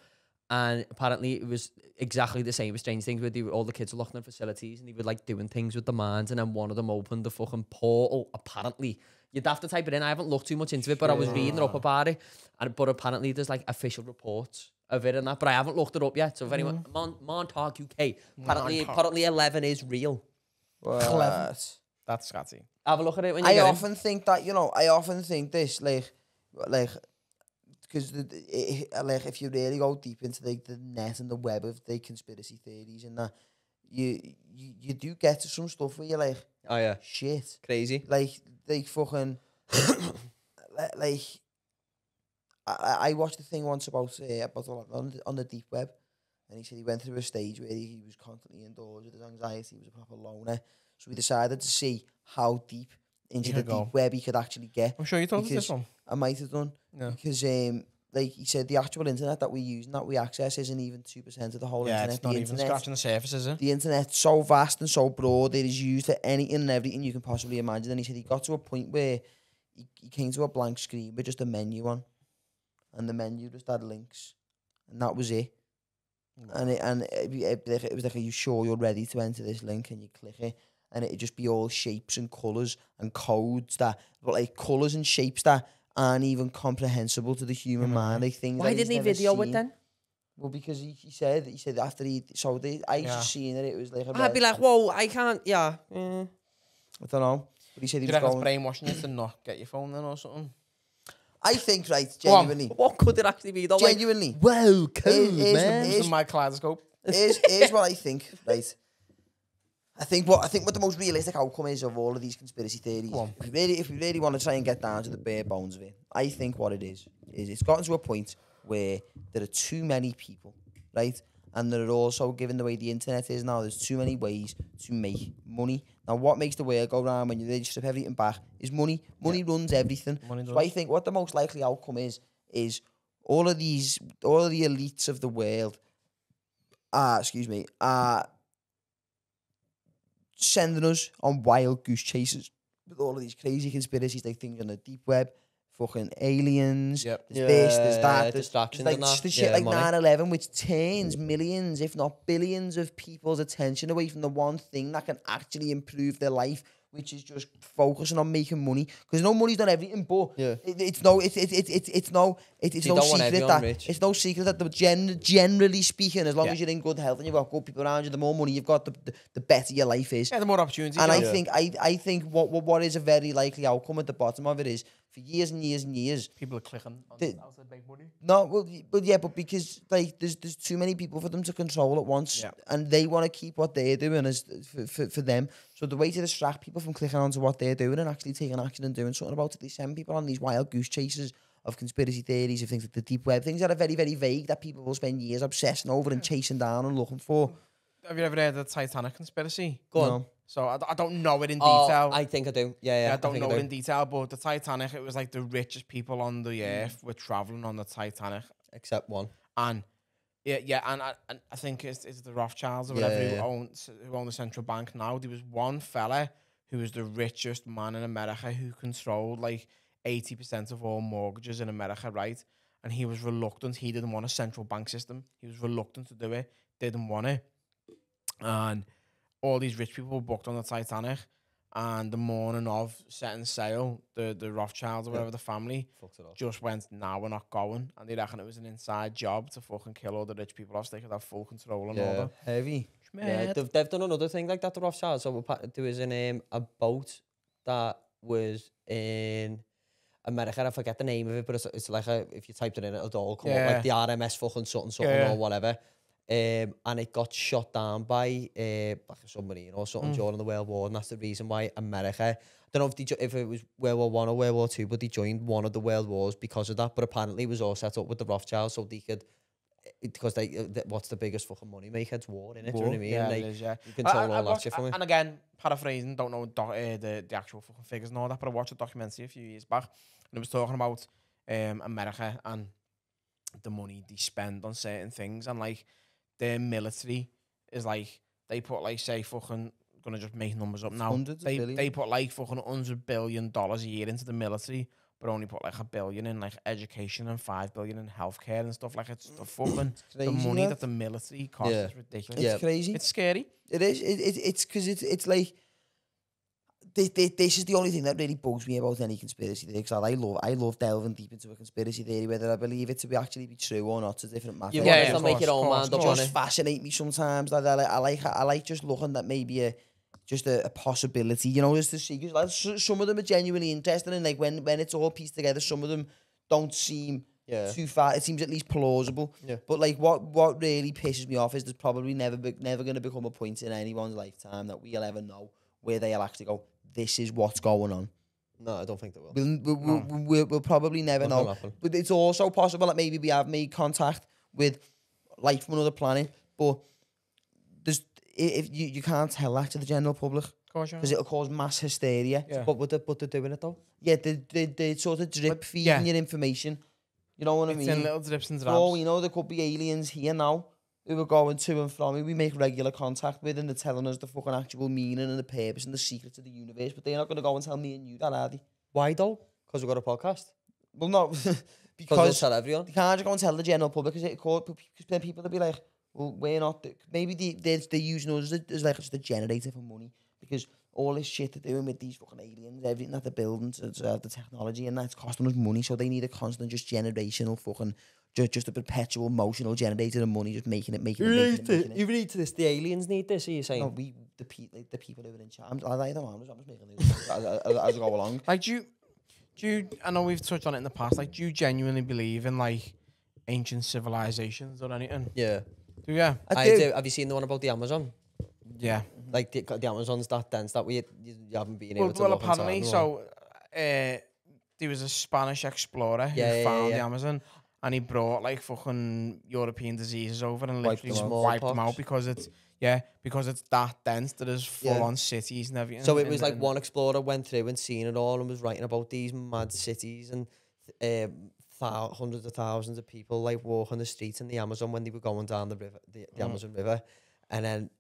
And apparently it was exactly the same with Strange Things, where all the kids were locked in facilities and they were like doing things with the minds. And then one of them opened the fucking portal. Apparently, you'd have to type it in. I haven't looked too much into it, but I was reading up about it. But apparently there's like official reports of it and that. But I haven't looked it up yet. So if anyone, Montauk UK, apparently 11 is real. That's scatty. Have a look at it when you I often think that, I often think this, like, because like if you really go deep into the net and the web of the conspiracy theories and that, you do get to some stuff where you're like, oh yeah, shit, crazy. Like fucking, like, I watched a thing once about on the deep web, and he said he went through a stage where he was constantly indoors with his anxiety. He was a proper loner. So we decided to see how deep into the deep web he could actually get. I'm sure you told us this one. I might have done. Yeah. Because like he said, the actual internet that we use and that we access isn't even 2% of the whole internet. It's not even scratching the surface, is it? The internet's so vast and so broad, it is used for anything and everything you can possibly imagine. And he said he got to a point where he came to a blank screen with just a menu on. And the menu just had links. And that was it. And it was like, are you sure you're ready to enter this link? And you click it. And it'd just be all shapes and colours and codes but like colours and shapes that aren't even comprehensible to the human mind. Like things. Why didn't he video it then? Well, because he said after I just seen it was like. I'd be like, whoa, I can't. Yeah. I don't know. But he said he was going. Brainwashing you to not get your phone then or something. I think, right, genuinely. What could it actually be though? Genuinely. Like, whoa, cool, man. Here's my kaleidoscope. Here's what I think, right. I think what the most realistic outcome is of all of these conspiracy theories. If we really want to try and get down to the bare bones of it, I think what it is it's gotten to a point where there are too many people, right? And there are also, given the way the internet is now, there's too many ways to make money. Now, what makes the world go round when you really strip everything back is money. Money runs everything. So I think what the most likely outcome is all of the elites of the world are sending us on wild goose chases with all of these crazy conspiracies, like things on the deep web, fucking aliens, there's this, there's that, distractions, there's and that. Shit like 9/11, which turns millions, if not billions, of people's attention away from the one thing that can actually improve their life, which is just focusing on making money. Because no money's done everything, but it's no secret that generally speaking, as long as you're in good health and you've got good people around you, the more money you've got, the better your life is. Yeah, the more opportunities. And I think what is a very likely outcome at the bottom of it is for years and years and years. People are clicking on how to make money. No, well, but yeah, but because like there's too many people for them to control at once, and they want to keep what they're doing as for them. So the way to distract people from clicking onto what they're doing and actually taking action and doing something about it, they send people on these wild goose chases of conspiracy theories, of things like the deep web, things that are very, very vague that people will spend years obsessing over and chasing down and looking for. Have you ever heard of the Titanic conspiracy? Go on. No. So I don't know it in detail. I think I do. Yeah. I don't know it in detail, but the Titanic, it was like the richest people on the earth were traveling on the Titanic. Except one. And and I think it's the Rothschilds or whatever who own the central bank now. There was one fella who was the richest man in America who controlled like 80% of all mortgages in America, right? And he was reluctant. He didn't want a central bank system. He was reluctant to do it. Didn't want it. And all these rich people were booked on the Titanic. And the morning of setting sail, the Rothschilds or whatever, the family, just went, nah, we're not going. And they reckon it was an inside job to fucking kill all the rich people off so they could have full control and all that. Heavy. Yeah, they've done another thing like that, the Rothschilds. So there was a boat that was in America. I forget the name of it, but it's like if you typed it in, it'll all come up like the RMS fucking something or whatever. And it got shot down by like a submarine or something during the World War, and that's the reason why America. I don't know if it was World War One or World War Two, but they joined one of the world wars because of that. But apparently, it was all set up with the Rothschilds, so they could. Because what's the biggest fucking money maker? It's war, innit? Do you know what I mean? Yeah, like, it is, yeah. You control all that shit from it. And again, paraphrasing, don't know the actual fucking figures and all that, but I watched a documentary a few years back, and it was talking about America and the money they spend on certain things, and like their military is like they put like say fucking gonna just make numbers up now. They put like fucking $100 billion a year into the military, but only put like $1 billion in like education and $5 billion in healthcare and stuff. Like it's the fucking the money that the military costs is ridiculous. It's crazy. It's scary. It is. It's because it's like this is the only thing that really bugs me about any conspiracy theory. Because I love delving deep into a conspiracy theory, whether I believe it to be actually be true or not. It's a different matter. You want to make your own mind up on it. Just fascinate me sometimes. I like just looking at maybe a possibility, you know, just to see. Because like, some of them are genuinely interesting, and like when it's all pieced together, some of them don't seem too far. It seems at least plausible. Yeah. But like what really pisses me off is there's probably never going to become a point in anyone's lifetime that we'll ever know where they'll actually go, this is what's going on. No, I don't think they will. We'll probably never know. But it's also possible that maybe we have made contact with life from another planet, but if you can't tell that to the general public because it'll cause mass hysteria. Yeah. But they're doing it though. Yeah, they sort of drip feeding your information. You know what I mean? It's in little drips and drabs. Oh, you know, there could be aliens here now who are going to and from. We make regular contact with, and they're telling us the fucking actual meaning and the purpose and the secrets of the universe. But they're not going to go and tell me and you that, are they? Why though? Because we've got a podcast. Well, no, because they'll tell everyone. They can't just go and tell the general public because then people will be like, well, we're not. Maybe they're using us as like just a generator for money because all this shit they're doing with these fucking aliens, everything that they're building to have the technology, and that's costing us money. So they need a constant, just generational fucking, just a perpetual emotional generator of money, just making it. You need this. The aliens need this. Are you saying? No, the people who are in charge. I don't know. I'm just making it as I go along. Like, do you? I know we've touched on it in the past. Like, do you genuinely believe in like ancient civilizations or anything? Yeah. Do you? I do. Have you seen the one about the Amazon? Yeah. Like the Amazon's that dense that you haven't been able to Well, look apparently, inside. so there was a Spanish explorer who found the Amazon, and he brought like fucking European diseases over and literally wiped them out because it's that dense that there's full on cities and everything. So it was like one explorer went through and seen it all and was writing about these mad cities and hundreds of thousands of people like walking the streets in the Amazon when they were going down the river, the Amazon River, and then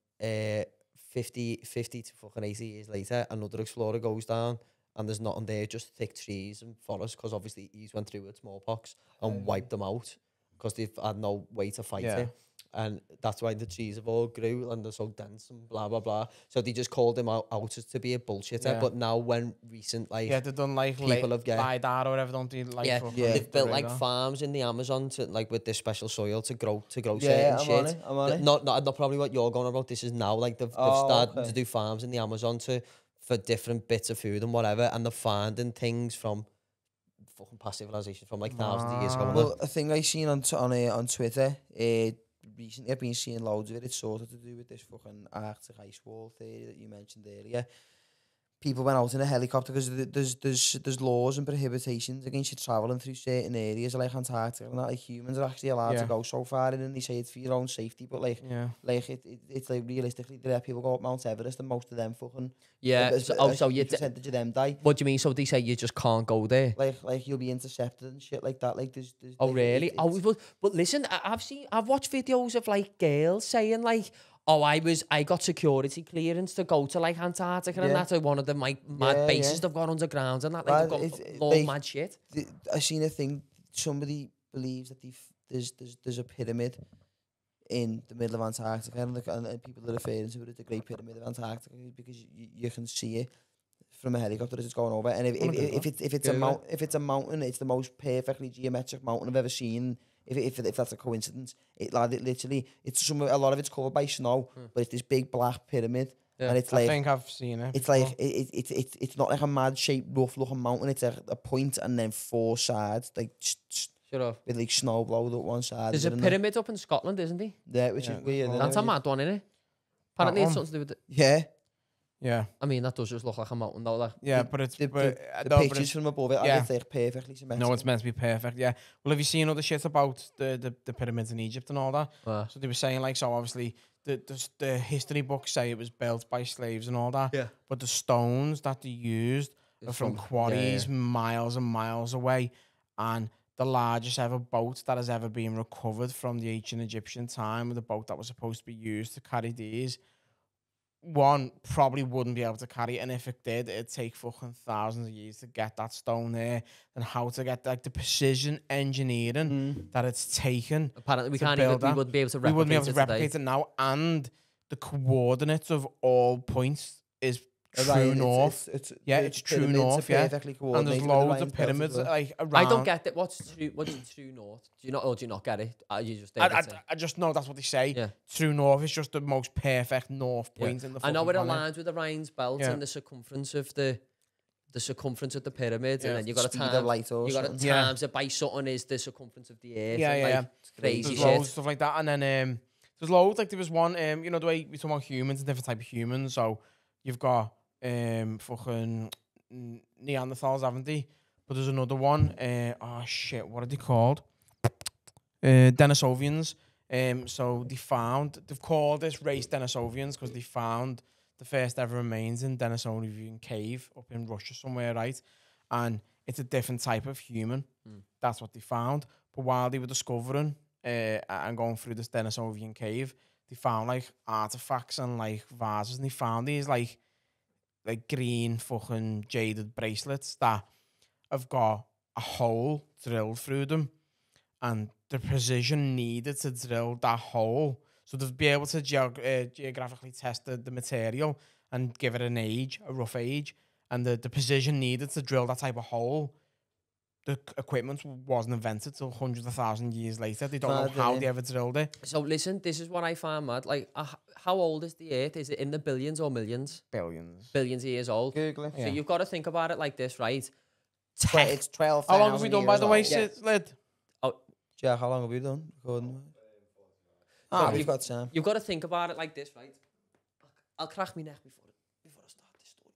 50 to fucking 80 years later, another explorer goes down and there's nothing there, just thick trees and forests, because obviously he's went through with smallpox and wiped them out because they've had no way to fight it. And that's why the trees have all grew and they're so dense and blah, blah, blah. So they just called him out as to be a bullshitter. But now when recent, like... Yeah, they've done like people have LiDAR or whatever, don't they? Like, they've built like farms in the Amazon to like with this special soil to grow certain shit. I'm on it. Not probably what you're going about. This is now like they've started to do farms in the Amazon for different bits of food and whatever, and they're finding things from fucking past civilization from like thousands of years ago. Well, a thing I seen on Twitter, recently I've been seeing loads of it. It's sort of to do with this fucking Arctic ice wall theory that you mentioned earlier. People went out in a helicopter because there's laws and prohibitions against you travelling through certain areas like Antarctica and that. Like humans are actually allowed to go so far in, and they say it's for your own safety. But like it's like realistically, there are people go up Mount Everest, and most of them fucking so you percentage of them die. What do you mean? So they say you just can't go there? Like you'll be intercepted and shit like that. Like there's oh really? But listen, I've watched videos of like girls saying like, oh, I got security clearance to go to like Antarctica and that's like one of the like mad bases they've got underground and that. Like they've got all mad shit. I seen a thing. Somebody believes that there's a pyramid in the middle of Antarctica, and people are referring to it as the Great Pyramid of Antarctica because you can see it from a helicopter as it's going over. And if it's a mountain, it's the most perfectly geometric mountain I've ever seen. If that's a coincidence, it literally it's a lot of it's covered by snow, but it's this big black pyramid, and it's like I think I've seen it. It's like it's not like a mad shaped rough looking mountain. It's a point and then 4 sides like with like snow blowed up one side. There's a pyramid up in Scotland, isn't there? Yeah, which is weird. That's a mad one, isn't it? Apparently, it's something to do with it. Yeah. I mean, that does just look like a mountain, though. Like. Yeah, but it's the pictures from above it. Yeah, it's like perfectly symmetrical. No, it's meant to be perfect. Yeah. Well, have you seen other shit about the pyramids in Egypt and all that? So they were saying like, so obviously the history books say it was built by slaves and all that. Yeah. But the stones that they used are from quarries miles and miles away, and the largest ever boat that has ever been recovered from the ancient Egyptian time, the boat that was supposed to be used to carry these. One probably wouldn't be able to carry it, and if it did, it'd take fucking thousands of years to get that stone there, and how to get like the precision engineering that it's taken. Apparently, we wouldn't be able to replicate it now, and the coordinates of all points is true north. It's true north. Yeah, and there's loads of pyramids like around. I don't get that. What's true north? Do you not get it? You just I just know that's what they say. Yeah. True north is just the most perfect north point in the. I know it aligns with the Rhine's belt and the circumference of the pyramid, and then you got to times it by something is the circumference of the earth. It's crazy there's shit. Loads stuff like that, and then there's loads. Like there was one, you know the way we talk about humans, different type of humans. So you've got fucking Neanderthals, haven't they? But there's another one. Oh shit, what are they called? Denisovians. So they've called this race Denisovians because they found the first ever remains in Denisovian cave up in Russia somewhere, right? And it's a different type of human. That's what they found. But while they were discovering and going through this Denisovian cave, they found like artifacts and like vases, and they found these like green fucking jaded bracelets that have got a hole drilled through them, and the precision needed to drill that hole, so they'd be able to geographically test the material and give it an age, a rough age, and the precision needed to drill that type of hole. The equipment wasn't invented till hundreds of thousands of years later. They don't know how they ever drilled it. So listen, this is what I find mad. Like, how old is the Earth? Is it in the billions or millions? Billions. Billions of years old. Google it. So you've got to think about it like this, right? It's 12,000. How long have we done, by the way, Lid? Oh, Jack, how long have we done recording? We've got time. You've got to think about it like this, right? I'll crack my neck before I start this story.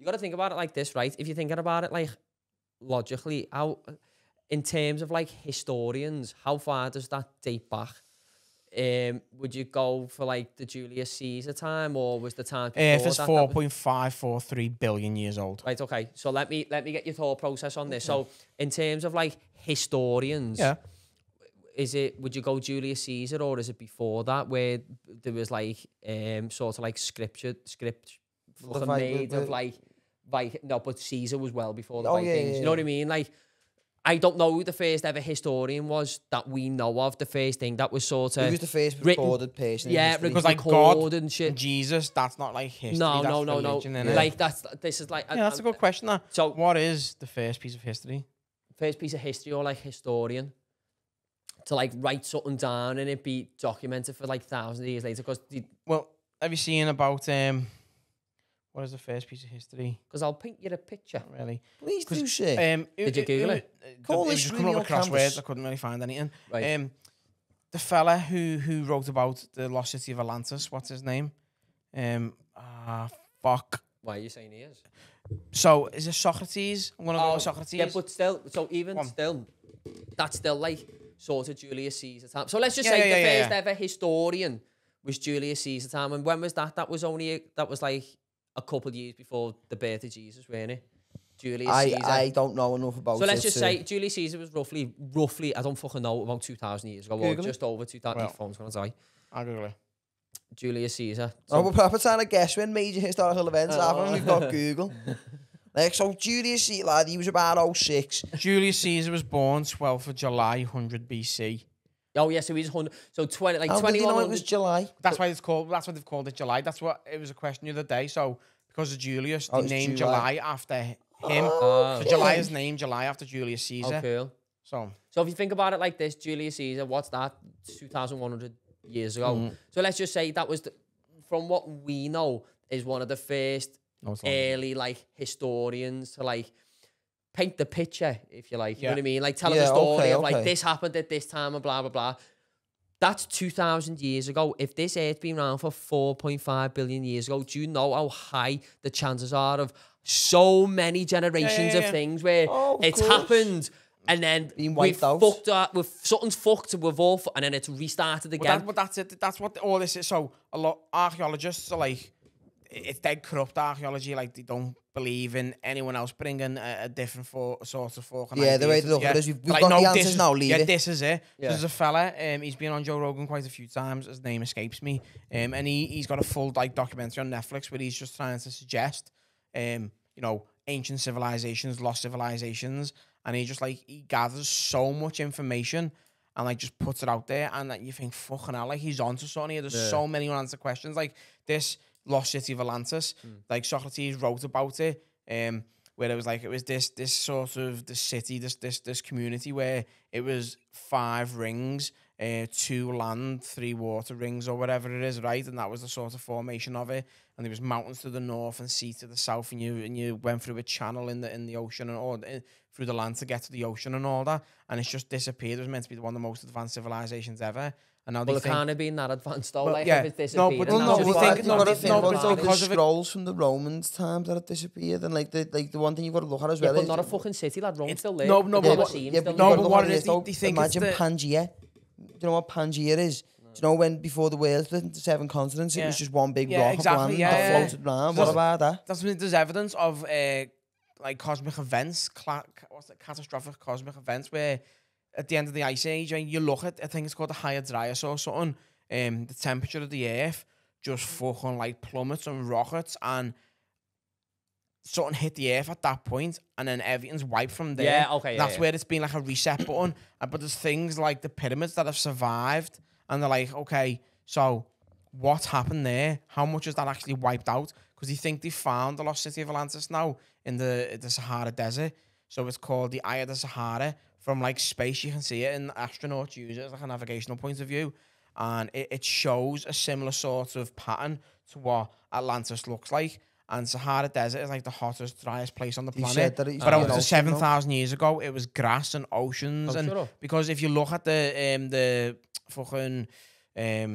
You got to think about it like this, right? If you're thinking about it like logically, how, in terms of like historians, how far does that date back? Would you go for like the Julius Caesar time, or was the time before Earth is 4.543 billion years old. Right, okay. So let me get your thought process on this. So in terms of like historians, would you go Julius Caesar, or is it before that, where there was like sort of like script made of like no, but Caesar was well before the Vikings. You know what I mean? Like, I don't know who the first ever historian was that we know of. The first thing that was sort of... He was the first recorded person. Yeah, because like God and shit. Jesus, that's not like history. No. Like, this is like... Yeah, that's a good question. So, what is the first piece of history? First piece of history, or like historian, to like write something down and it be documented for like thousands of years later. Because well, have you seen about... What is the first piece of history? Because I'll paint you a picture. Not really. Please do, sir. Did you Google it? Call It was this just screen coming your up with crosswords. canvas. I couldn't really find anything. Right. The fella who wrote about the lost city of Atlantis, what's his name? Fuck. Why are you saying he is? So, is it Socrates? I'm going to go with Socrates. Yeah, but still, so even One. still, that's still like sort of Julius Caesar time. So let's just Yeah, say yeah, the yeah, first ever historian was Julius Caesar time. And when was that? That was like a couple of years before the birth of Jesus, weren't it? Julius Caesar. I don't know enough about it. So let's just say Julius Caesar was roughly, I don't fucking know, about 2,000 years ago, or Google just over 2,000. Well. My phone's going to die. I'll Google it. Julius Caesar. Oh, we're proper trying to guess when major historical events happen. We've got Google. Like, so Julius Caesar, lad, he was about 06. Julius Caesar was born 12th of July, 100 BC. Oh yeah, so he's 100. So 20, like How did you know it was 2100. July? That's why it's called. That's why they've called it July. That's what it was a question the other day. So because of Julius, they it's named July. July after him. Oh, So July is named July after Julius Caesar. oh, cool. So So if you think about it like this, Julius Caesar, what's that? 2,100 years ago. So let's just say that was, from what we know, is one of the first it's long. early like historians to like paint the picture, if you like. You know Yeah. what I mean? Like tell us Yeah, a story okay, of like okay. this happened at this time and blah blah blah. That's 2,000 years ago. If this Earth's been around for 4.5 billion years ago, do you know how high the chances are of so many generations Yeah. of things where Oh, of it's course. happened and then Being we've wiped out. fucked up, something's fucked, we've all, and then it's restarted again. But that's it. That's what all this is. So a lot archaeologists are like, it's dead corrupt archaeology. Like they don't believe in anyone else bringing a different sort of fork. Yeah, the way they look at us, we've got the this answers is- now, leave Yeah, it. this is it. Yeah. There's a fella, he's been on Joe Rogan quite a few times. His name escapes me. And he's got a full like documentary on Netflix where he's just trying to suggest, you know, ancient civilizations, lost civilizations, and he gathers so much information and like just puts it out there, and like you think, fucking hell, like he's onto something here. There's so many unanswered questions, like this lost city of Atlantis. Like Socrates wrote about it, where it was this sort of this city, this community where it was 5 rings, 2 land, 3 water rings or whatever it is, right? And that was the sort of formation of it. And there was mountains to the north and sea to the south, and you went through a channel in the ocean or through the land to get to the ocean and all that. And it's just disappeared. It was meant to be one of the most advanced civilizations ever. And now well, they it think, can't have been that advanced though. Well, like yeah. if it's No, disappeared. but and no, that's we just think- like- no, got to but think no, about but all the because of it- scrolls from the Romans times that had disappeared, and like the one thing you've got to look at as Yeah, well but is not a fucking city, lad. Rome's still there. no, The but what- Colosseum's yeah, still but no, there. but look what at it is, though. they think it's Imagine the- Pangea. Do you know what Pangea is? Do you know when before the world split into 7 continents, it Yeah. was just one big Yeah, rock exactly, of land yeah, that yeah. floated around? So What about that? that's when there's evidence of like cosmic events, catastrophic cosmic events, where at the end of the ice age, and you look at, I think it's called the Hydraeus or something, the temperature of the earth just fucking like plummets and rockets, and something hit the earth at that point, and then everything's wiped from there. Yeah, okay, yeah, That's yeah. where it's been like a reset button. But there's things like the pyramids that have survived, and they're like, okay, so what happened there? How much is that actually wiped out? Because they think they found the lost city of Atlantis now in the Sahara Desert. So it's called the Eye of the Sahara. From like space, you can see it, and astronauts use it as like a navigational point of view. And it shows a similar sort of pattern to what Atlantis looks like. And Sahara Desert is like the hottest, driest place on the You planet. said that it used But to be up an to ocean, though. 7,000 years ago, it was grass and oceans. Oh, And shut up. because if you look at the fucking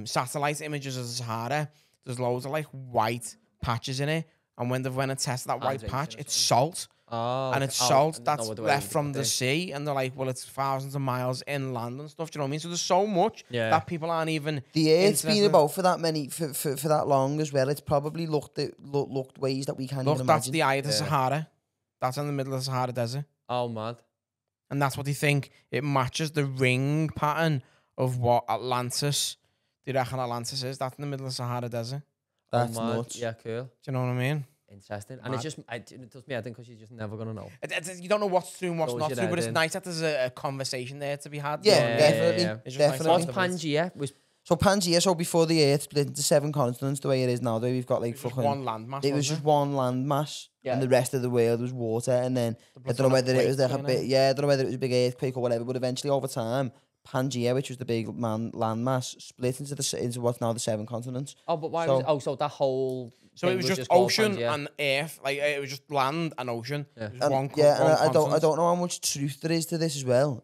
satellite images of the Sahara, there's loads of like white patches in it. And when they've went and tested that white Ozone patch, or it's salt. Oh, And it's okay. salt I that's know the way left you from put the it. sea. And they're like, well, it's thousands of miles inland and stuff. Do you know what I mean? So there's so much Yeah. that people aren't even. The Earth's been interested. about for that many for that long as well. It's probably looked ways that we can't Look, even that's imagine. the Eye of the Yeah. Sahara. That's in the middle of the Sahara Desert. Oh, mad. And that's what they think. It matches the ring pattern of what Atlantis, they reckon Atlantis is. That's in the middle of the Sahara Desert. That's oh, mad. nuts. Yeah, cool. Do you know what I mean? Interesting. And Mad. it does me, I think, because you're just never going to know. You don't know what's true and what's Throws not you true, but there, it's then. nice that there's a conversation there to be had. Yeah, Yeah, definitely, yeah. It's just nice definitely. to What's Pangea? Was So Pangea, so before the Earth split into 7 continents, the way it is now, the way we've got like It's just fucking. one landmass. It was just one landmass, Yeah. and the rest of the world was water. And then I don't know whether it was like a bit, I don't know whether it was a big earthquake or whatever. But eventually, over time, Pangea, which was the big landmass, split into what's now the 7 continents. oh, but why So- was it? Oh, so that whole So it was just ocean and earth, like it was just land and ocean. Yeah, it was one I don't know how much truth there is to this as well.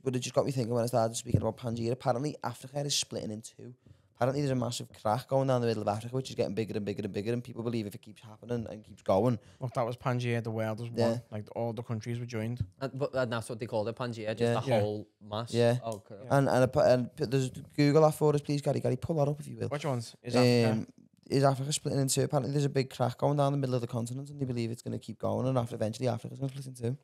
But it just got me thinking when I started speaking about Pangea. Apparently, Africa is splitting in two. Apparently, there's a massive crack going down the middle of Africa, which is getting bigger and bigger and bigger. And people believe if it keeps happening and keeps going. Look, that was Pangea. The world was one. Like all the countries were joined. And that's what they called it, Pangea, just the whole mass. Yeah. Okay. And there's Google that for us, please, Gary. Gary, pull that up if you will. Which ones? Is Africa splitting in two? Apparently, there's a big crack going down the middle of the continent, and they believe it's going to keep going, and eventually Africa's going to split in two.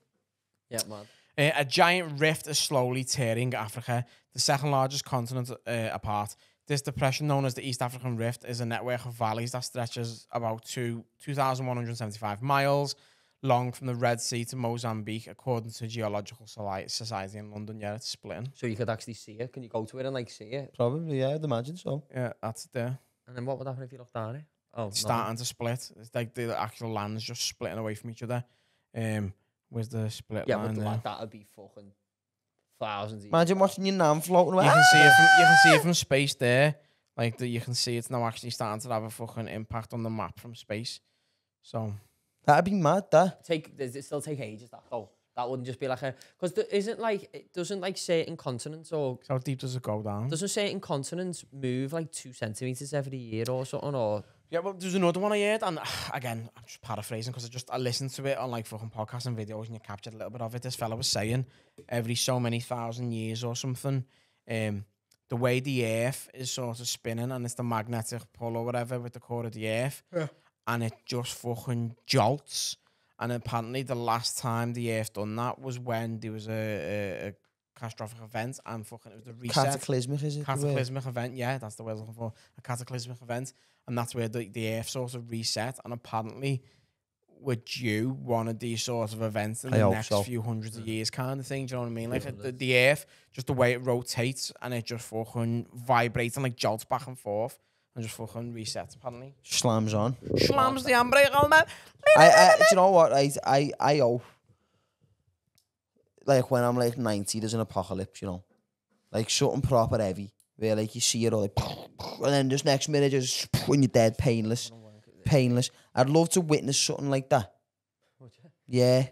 Yeah, man. A giant rift is slowly tearing Africa, the second largest continent, apart. This depression, known as the East African Rift, is a network of valleys that stretches about 2,175 miles long from the Red Sea to Mozambique, according to Geological Society in London. Yeah, it's splitting. So you could actually see it? Can you go to it and like see it? Probably, yeah, I'd imagine so. Yeah, that's it there. And then what would happen if you looked at it? Oh, it's starting to split. It's like the actual land's just splitting away from each other. Where's the split line there? That would be fucking thousands. Imagine watching your nan floating away. You can see it from space there. Like you can see it's now actually starting to have a fucking impact on the map from space. So that'd be mad. Does it still take ages? That though. That wouldn't just be like a because it doesn't like certain continents or how deep does it go down? Doesn't certain continents move like 2 centimeters every year or something or? Yeah, well, there's another one I heard, and again, I'm just paraphrasing because I listened to it on like fucking podcasts and videos, and you captured a little bit of it. This fella was saying every so many thousand years or something, the way the Earth is sort of spinning, and it's the magnetic pull or whatever with the core of the Earth, and it just fucking jolts. And apparently, the last time the Earth done that was when there was a catastrophic event, and fucking it was the reset. Cataclysmic, is it? Cataclysmic event, yeah, that's the word I was looking for. A cataclysmic event, and that's where the Earth sort of reset. And apparently, we're due one of these sorts of events in the next few hundreds of years, kind of thing. Do you know what I mean? Like the Earth, just the way it rotates, and it just fucking vibrates and like jolts back and forth. And just fucking resets, apparently. Slams on. Slams the handbrake on that. Do you know what? I hope, like, when I'm like 90, there's an apocalypse, you know? Like, something proper heavy. Where, like, you see it all, like, and then just next minute, just, when you're dead, painless. Painless. I'd love to witness something like that. Would you? Yeah.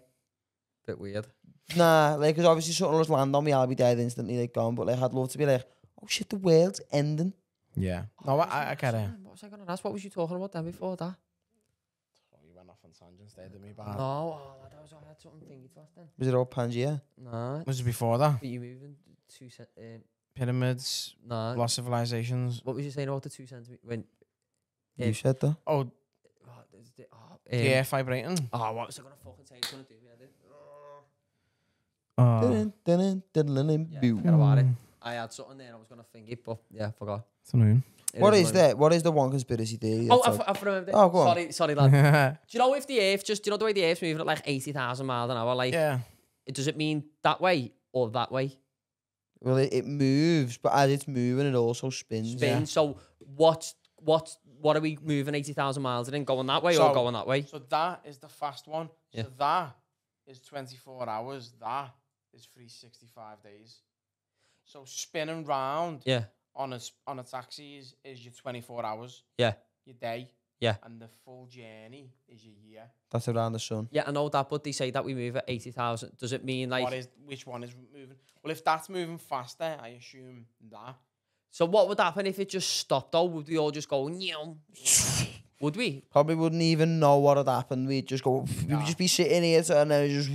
Bit weird. Nah, like, because obviously something will just land on me, I'll be dead instantly, like, gone. But, like, I'd love to be like, oh, shit, the world's ending. Yeah. No, I get it. What was I going to ask? What was you talking about then before that? Oh, you went off on tangents there, didn't we? Bad. No, that was I had something thingy to ask then. Was it all Pangea? Nah. Was it before that? Were you moving 2 Pyramids, lost civilizations. What was you saying about the 2 centimeters? When you said that? Oh, the Earth vibrating. Oh, what was I going to fucking say? It's going to do me, forget about it. I had something there and I was going to think it, but yeah, I forgot. It's annoying. What is that? What is the one conspiracy theory? I've remembered it. Oh, go on. Sorry, lad. Do you know if the Earth do you know the way the Earth's moving at like 80,000 miles an hour? Like, does it mean that way or that way? Well, it moves, but as it's moving, it also spins. So what are we moving 80,000 miles in? Going that way or going that way? So that is the fast one. So that is 24 hours. That is 365 days. So spinning round on its axis is your 24 hours. Yeah. Your day. Yeah. And the full journey is your year. That's around the sun. Yeah, I know that, but they say that we move at 80,000. Does it mean like... Which one is moving? Well, if that's moving faster, I assume that. So what would happen if it just stopped though? Would we all just go... Would we? Probably wouldn't even know what had happened. We'd just go... We would just be sitting here and then just...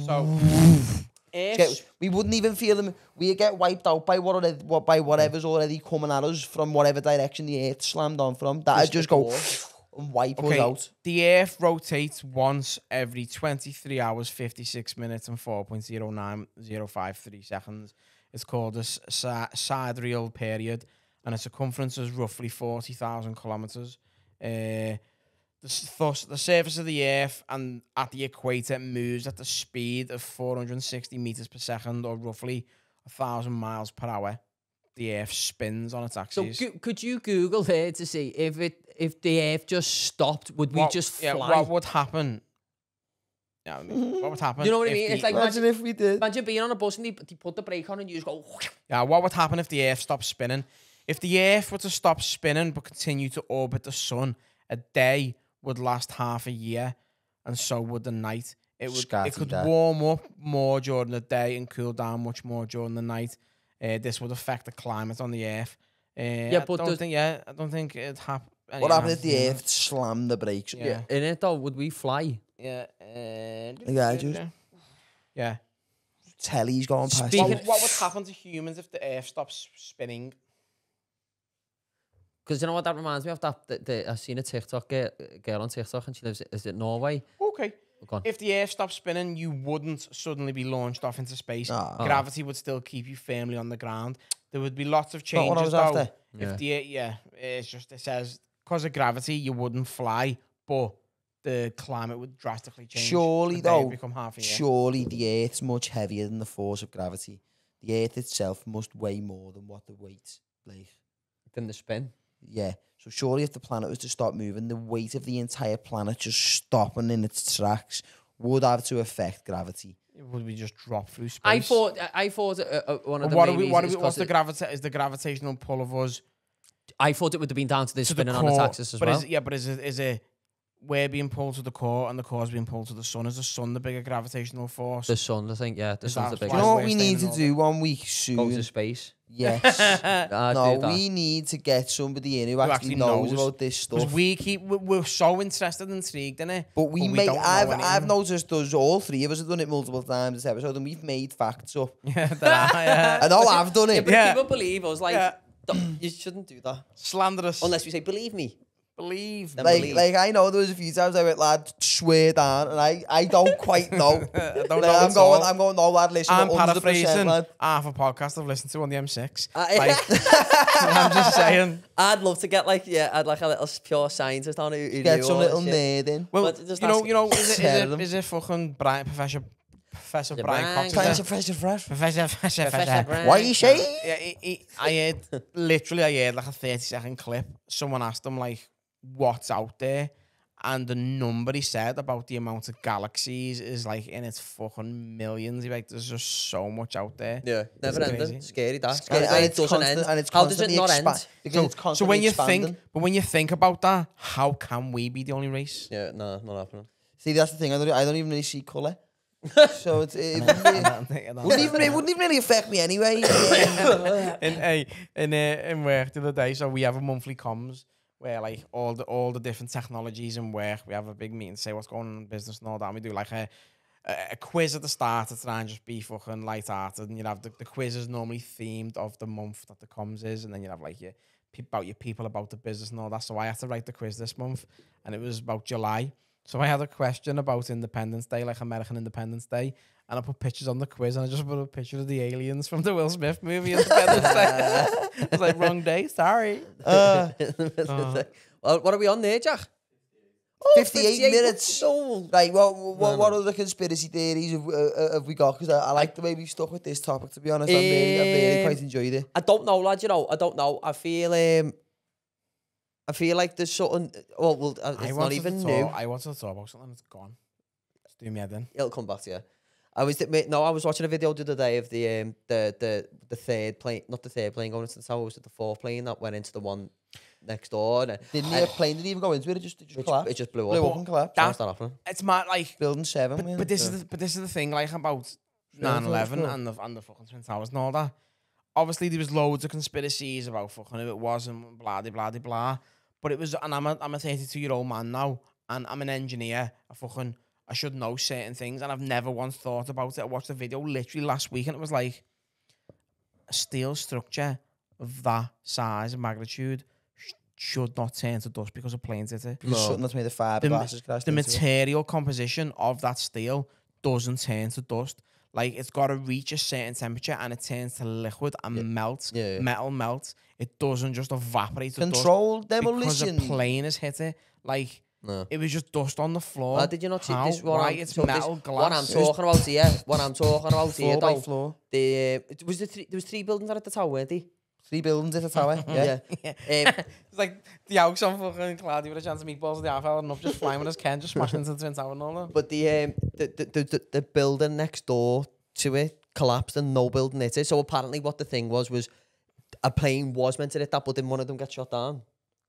we wouldn't even feel them. We'd get wiped out by whatever's already coming at us from whatever direction the Earth slammed on from. That'd just go... and wipe us out. The Earth rotates once every 23 hours, 56 minutes and 4.09053 seconds. It's called a sidereal period, and its circumference is roughly 40,000 kilometers. The surface of the Earth and at the equator moves at the speed of 460 meters per second, or roughly 1,000 miles per hour. The Earth spins on its axis. So could you Google there to see if the Earth just stopped, would we just fly? Yeah, what would happen? Yeah, what would happen? You know what I mean? It's like imagine if we did. Imagine being on a bus and they put the brake on and you just go... Yeah, what would happen if the Earth stopped spinning? If the Earth were to stop spinning but continue to orbit the sun a day would last half a year, and so would the night. It could warm up more during the day and cool down much more during the night. This would affect the climate on the Earth. I don't think it'd happen. What happened if the Earth slammed the brakes? Yeah. In it though, would we fly? Yeah. Yeah. Telly's going past. What would happen to humans if the Earth stops spinning? Because you know what that reminds me of? I've seen a TikTok girl on TikTok, and she lives. Is it Norway? Okay. If the Earth stopped spinning, you wouldn't suddenly be launched off into space. Gravity would still keep you firmly on the ground. There would be lots of changes though. It's just, it says because of gravity you wouldn't fly, but the climate would drastically change. Surely though, surely the Earth's much heavier than the force of gravity. The Earth itself must weigh more than what the weight than the spin. Yeah. So surely if the planet was to stop moving, the weight of the entire planet just stopping in its tracks would have to affect gravity. Would we just drop through space? I thought one of the main reasons... What's the gravitational pull of us? I thought it would have been down to the spinning on its axis as well. Is it we're being pulled to the core and the core's being pulled to the sun? Is the sun the bigger gravitational force? The sun, I think, yeah. The sun's the bigger. Do you know what we need to do 1 week soon? Go to space. Yes. We need to get somebody in who actually knows about this stuff. Because we're so interested and intrigued in it. But I've noticed all three of us have done it multiple times this episode, and we've made facts up. I know I've done it. But people believe us, you shouldn't do that. Slanderous. Unless we say, believe me. Believe. Like I know there was a few times I went, lad, swear down, and I don't quite know. I'm going, no, lad, listen. I'm paraphrasing half a podcast I've listened to on the M6. I'm just saying. I'd love to get I'd like a little pure scientist on who get some little nerd in. Well, you know, is it fucking Professor Brian Cox? Professor. What are you saying? I heard like a 30-second clip. Someone asked him like, what's out there, and the number he said about the amount of galaxies is like in its fucking millions. He's like, there's just so much out there. Yeah, never ending. Scary, that. Scary. And it doesn't end. And how does it not end? So when you think about that, how can we be the only race? Yeah, no, not happening. See, that's the thing. I don't even really see colour. So it wouldn't even really affect me anyway. In work the other day, so we have a monthly comms where like all the different technologies in work, we have a big meeting to say what's going on in business and all that. And we do like a quiz at the start to try and just be fucking light-hearted, and you'd have the quiz is normally themed of the month that the comms is, and then you'd have like your people about the business and all that. So I had to write the quiz this month, and it was about July. So I had a question about Independence Day, like American Independence Day, and I put pictures on the quiz, and I just put a picture of the aliens from the Will Smith movie, Independence Day. It's like, wrong day, sorry. Well, what are we on there, Jack? 58 minutes. Right, what other conspiracy theories have we got? Because I like the way we've stuck with this topic, to be honest. I've really quite enjoyed it. I don't know, lad, I don't know. I feel like there's something. Well, it's not even new. I wanted to talk about something that's gone. Just do me head in. It'll come back to you. I was watching a video the other day of the third plane, not the third plane going into the tower. Was it the fourth plane that went into the one next door? And the plane didn't even go into it. It just collapsed. It just blew up And collapsed. That's not happening. It's mad, like Building 7. But this is the thing, like about 9/11 and the fucking Twin Towers and all that. Obviously, there was loads of conspiracies about fucking who it was and blah blah blah blah. But it was, and I'm a 32-year-old man now, and I'm an engineer. I should know certain things, and I've never once thought about it. I watched a video literally last week, and it was like a steel structure of that size and magnitude should not turn to dust because of planes hit it. Because something that's made of fiberglass. The material composition of that steel doesn't turn to dust. Like, it's got to reach a certain temperature and it turns to liquid and melts. Yeah. Metal melts. It doesn't just evaporate to Controlled demolition. Because a plane has hit it. Like, it was just dust on the floor. Did you not see this? It's metal glass. What I'm talking about here. Floor by floor. There was 3 buildings at the tower, weren't there? 3 buildings at the tower. Yeah. It's like the house on fucking Claudia with a chance of meatballs. The half hour and up, just flying with his Ken, just smashing into the Twin Tower and all that. But the building next door to it collapsed and no building hit it. So apparently, what the thing was a plane was meant to hit that, but then one of them got shot down.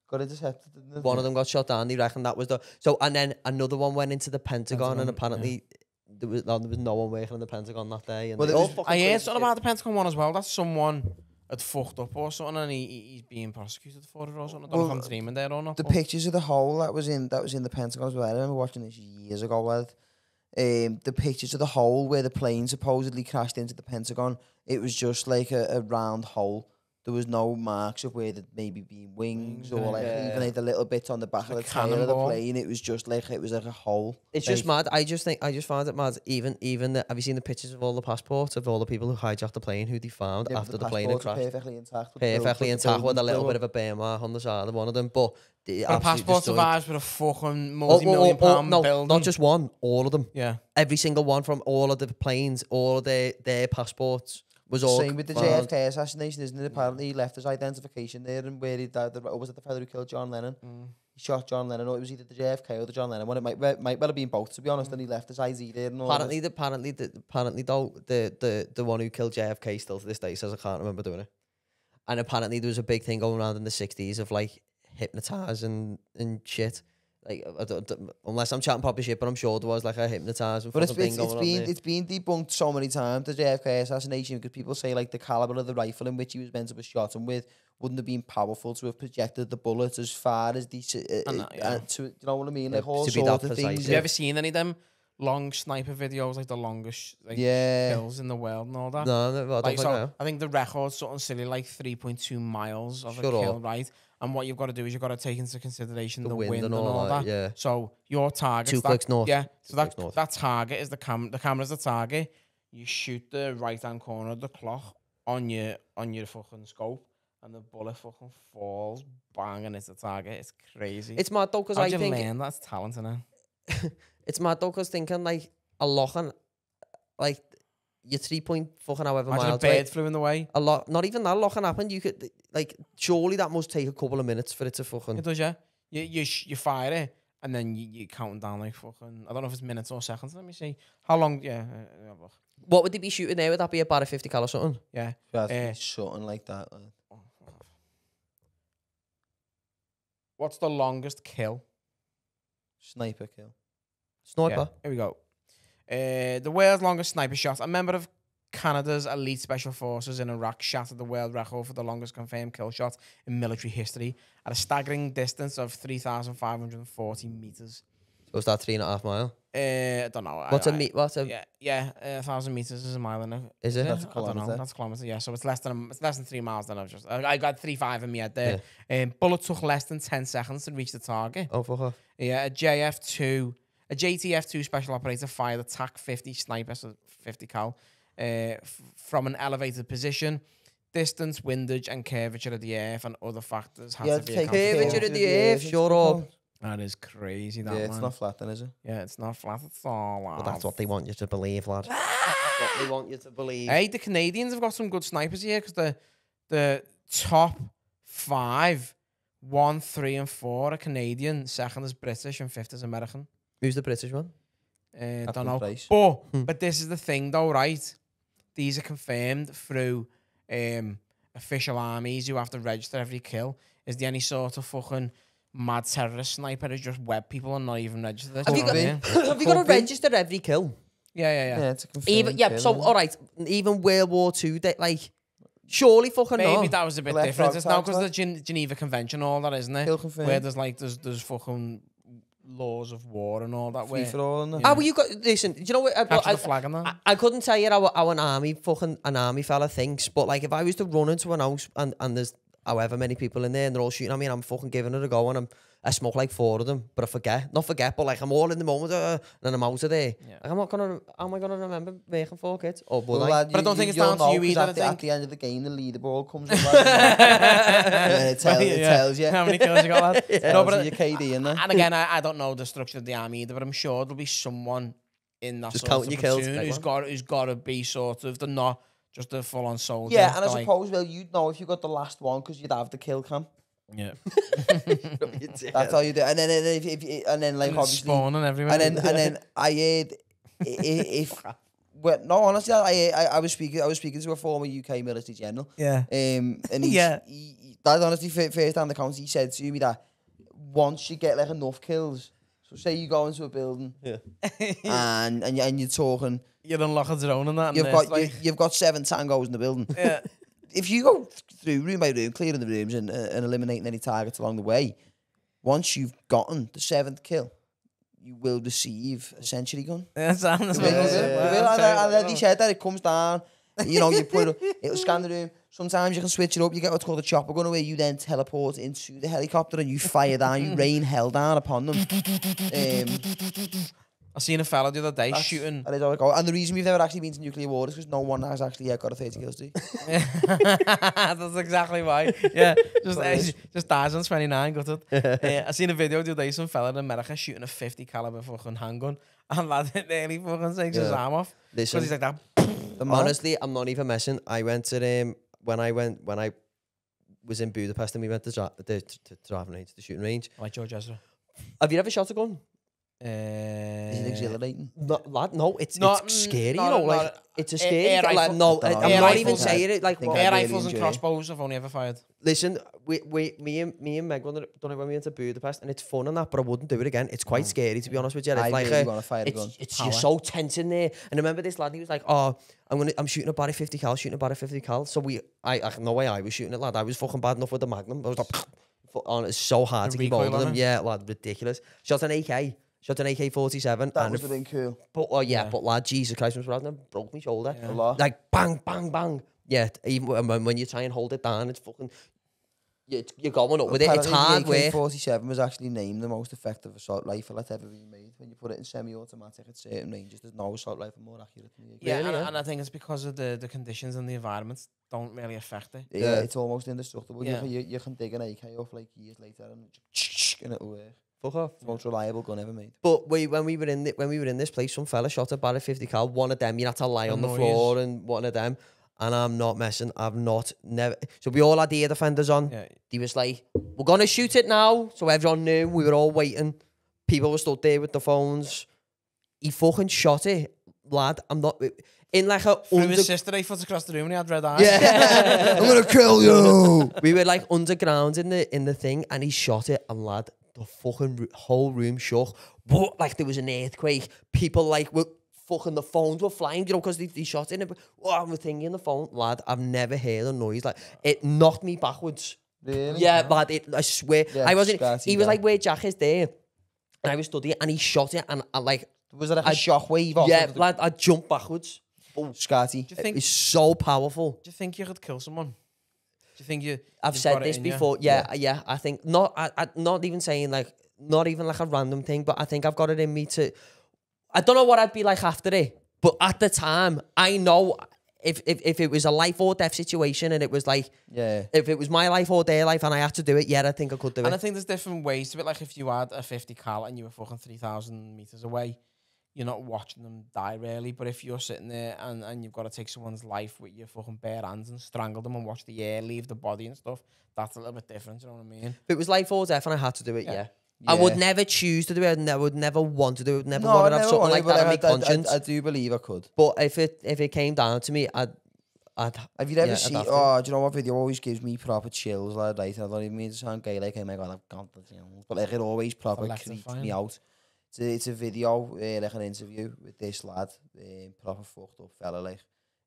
got intercepted, didn't it? One of them got shot down. They reckon that was the... So, and then another one went into the Pentagon and apparently there was no one working in the Pentagon that day. And I heard something about the Pentagon one as well. That's someone had fucked up or something and he's being prosecuted for it or something. I don't know if I'm dreaming there or not. The pictures of the hole that was in the Pentagon as well. I remember watching this years ago, lad. The pictures of the hole where the plane supposedly crashed into the Pentagon, it was just like a round hole. There was no marks of where there'd maybe been wings or like even like the little bits on the back of the tail of the plane. It was just like a hole. It's just mad. I just found it mad. Even have you seen the pictures of all the passports of all the people who hijacked the plane who they found after the plane had crashed? Perfectly intact. With a little bit of a bear mark on the side of one of them, but the passport survives with a fucking multi-million pound building. Not just one, all of them. Yeah, every single one from all of the planes, all of their passports. Was all same with the JFK assassination, isn't it? Apparently, he left his identification there, and where he died, or was it the fellow who killed John Lennon? He shot John Lennon, or it was either the JFK or the John Lennon one. It might well have been both, to be honest. And he left his ID there. And all apparently, though, the one who killed JFK still to this day says I can't remember doing it. And apparently, there was a big thing going around in the 60s of like hypnotising and shit. Like, unless I'm chatting proper shit, but I'm sure there was like a hypnotising. But it's been debunked so many times, the JFK assassination, because people say like the caliber of the rifle in which he was meant to be shot and with wouldn't have been powerful to have projected the bullets as far as the to, you know what I mean? Like all sorts of things. Have you ever seen any of them long sniper videos, like the longest kills in the world and all that? No, I don't know. I think the record's something silly like 3.2 miles of a kill, right? And what you've got to do is you've got to take into consideration the wind and all that. Yeah. So your target... 2 clicks north. Yeah. So that target is the camera's the target. You shoot the right-hand corner of the clock on your fucking scope and the bullet fucking falls bang and it's the target. It's crazy. It's mad though because I think... learn? That's talent, isn't it? It's mad though because thinking like a locking... Like... You're 3 point fucking however miles miles away. A bird flew in the way. A lot, not even that locking happened. You could like surely that must take a couple of minutes for it to fucking. It does, yeah. You fire it and then you counting down like fucking. I don't know if it's minutes or seconds. Let me see how long. Yeah. What would they be shooting there? Would that be about a 50 cal or something? Yeah. Something like that. What's the longest kill? Sniper kill. Sniper. Yeah, here we go. The world's longest sniper shot. A member of Canada's elite special forces in Iraq shattered the world record for the longest confirmed kill shot in military history at a staggering distance of 3,540 meters. So is that 3.5 miles? I don't know. What's a 1,000 meters is a mile and a... Is it? That's a I kilometer. don't know. That's a kilometer. Yeah, so it's less than 3 miles. Than I got 3.5 in my head there. Yeah. Bullet took less than 10 seconds to reach the target. Oh fuck off. Yeah, a JTF2 special operator fired a TAC 50 sniper, so 50 cal, from an elevated position. Distance, windage, and curvature of the earth and other factors had to be accounted. Curvature of the earth, shut up. That is crazy, that it's not flat then, is it? Yeah, it's not flat at all. Well, that's what they want you to believe, lad. That's what they want you to believe. Hey, the Canadians have got some good snipers here because the top 5, 1, 3, and 4 are Canadian, second is British, and fifth is American. Who's the British one? Don't know. Price. But this is the thing though, right? These are confirmed through official armies who have to register every kill. Is there any sort of fucking mad terrorist sniper who just web people and not even register? Have you got to register every kill? Yeah. It's a confirmed kill, so all right, even World War II, like surely fucking maybe that was a bit different. It's now because the Geneva Convention, all that, isn't it? Where there's fucking laws of war and all that. Free for all, isn't it? Well, you got listen. Do you know what? The flag and that. I couldn't tell you how an army fella thinks, but like if I was to run into an house and there's however many people in there and they're all shooting at me and I'm fucking giving it a go and I smoke like 4 of them, but I forget, but like I'm all in the moment and then I'm out of there. Yeah. Like, am I gonna remember making 4 kids? Or would I? But I don't think it's down to you either. At the end of the game, the leaderboard comes up and it tells you how many kills you got, lad. No, but your KD in there. And again, I don't know the structure of the army either, but I'm sure there'll be someone in that just sort counting of your platoon who's got to be sort of the not just a full-on soldier. Yeah, and I suppose, well, you'd know if you got the last one because you'd have the kill cam. Yeah. That's how you do. And then and then like obviously spawning everywhere. And then I heard well, no, honestly, I was speaking to a former UK military general. Yeah. And he Dad honestly, first time the county, he said to me that once you get like enough kills, so say you go into a building, and you're talking, you're unlocking drone and that. You've got 7 tangos in the building. Yeah. If you go through room by room, clearing the rooms and eliminating any targets along the way, once you've gotten the 7th kill, you will receive a century gun. Yeah, sounds And then he said that it comes down, you know, you put it'll scan the room. Sometimes you can switch it up. You get what's called a chopper gun, where you then teleport into the helicopter and you fire down, you rain hell down upon them. I seen a fella the other day shooting. And the reason we've never actually been to nuclear war is because no one has actually got a 30 kills streak. That's exactly why. Yeah, just dies on 29. Got it. I seen a video the other day, some fella in America shooting a 50 caliber fucking handgun, and lad nearly fucking takes his arm off because he's like that. Honestly, I'm not even messing. I went to when I was in Budapest and we went to driving range, the shooting range. Like George Ezra. Have you ever shot a gun? Is it exhilarating? No, lad, no, it's scary, you know, like, it's a scary, like, no, I'm not even saying it, like, air rifles and crossbows I've only ever fired. Listen, me and Meg done it when we went to Budapest, and it's fun and that, but I wouldn't do it again. It's quite scary, to be honest with you. It's I like really want to fire a gun. You're so tense in there. And I remember this lad, he was like, oh, I'm shooting about a 50 cal, So no way I was shooting it, lad. I was fucking bad enough with the Magnum. I was like, it's so hard to keep hold of them. Yeah, lad, ridiculous. Shot an AK. Shot an AK-47. That would have been cool. But but lad, Jesus Christ, broke my shoulder. A lot. Like bang, bang, bang. Yeah, even when you try and hold it down, it's fucking. You're going up with it. It's hard work. The AK-47 was actually named the most effective assault rifle that's ever been made. When you put it in semi-automatic at certain ranges, there's no assault rifle more accurate than the AK. Yeah, and I think it's because of the conditions and the environments don't really affect it. Yeah, it's almost indestructible. Yeah. You can dig an AK off like years later and it'll work. Fuck off. The most reliable gun ever made. But when we were in this place, some fella shot a barrel 50 cal. One of them, you had to lie on the floor, and one of them. And I'm not messing. Never. So we all had the air defenders on. Yeah. He was like, "We're gonna shoot it now." So everyone knew. We were all waiting. People were stood there with the phones. He fucking shot it, lad. I'm not in like a. His sister 8 foot across the room and he had red eyes. Yeah, I'm gonna kill you. We were like underground in the thing, and he shot it, and lad. The fucking whole room shook. But like there was an earthquake. People like were fucking, the phones were flying, you know, because they shot in it. I'm thinking the phone, lad. I've never heard a noise like it. Knocked me backwards. Really? Yeah, lad. I swear. Yeah, I wasn't. He was like, "Where Jack is there," and I was studying, and he shot it, and I like. Was it like a shockwave? Yeah, lad. I jumped backwards. Oh, Scotty. It's so powerful. Do you think you could kill someone? Do you think I've said this before. Yeah. I think not. I not even saying like, not even like a random thing, but I think I've got it in me to. I don't know what I'd be like after it, but at the time, I know if it was a life or death situation, and it was like, if it was my life or their life, and I had to do it, I think I could do it. And I think there's different ways to it. Like if you had a 50 cal and you were fucking 3,000 meters away, you're not watching them die really. But if you're sitting there and you've got to take someone's life with your fucking bare hands and strangle them and watch the air leave the body and stuff, that's a little bit different, you know what I mean? If it was life or death and I had to do it, yeah. I would never choose to do it. I would never want to do it. Never want to have something like that in my conscience. I do believe I could. But if it came down to me, I'd have you ever seen? Oh, do you know what video always gives me proper chills, lad? Right, I don't even mean to sound gay, like, oh my god, I've got the chills, but like it always proper creeps me out. It's a video, like an interview with this lad, proper fucked up fella, like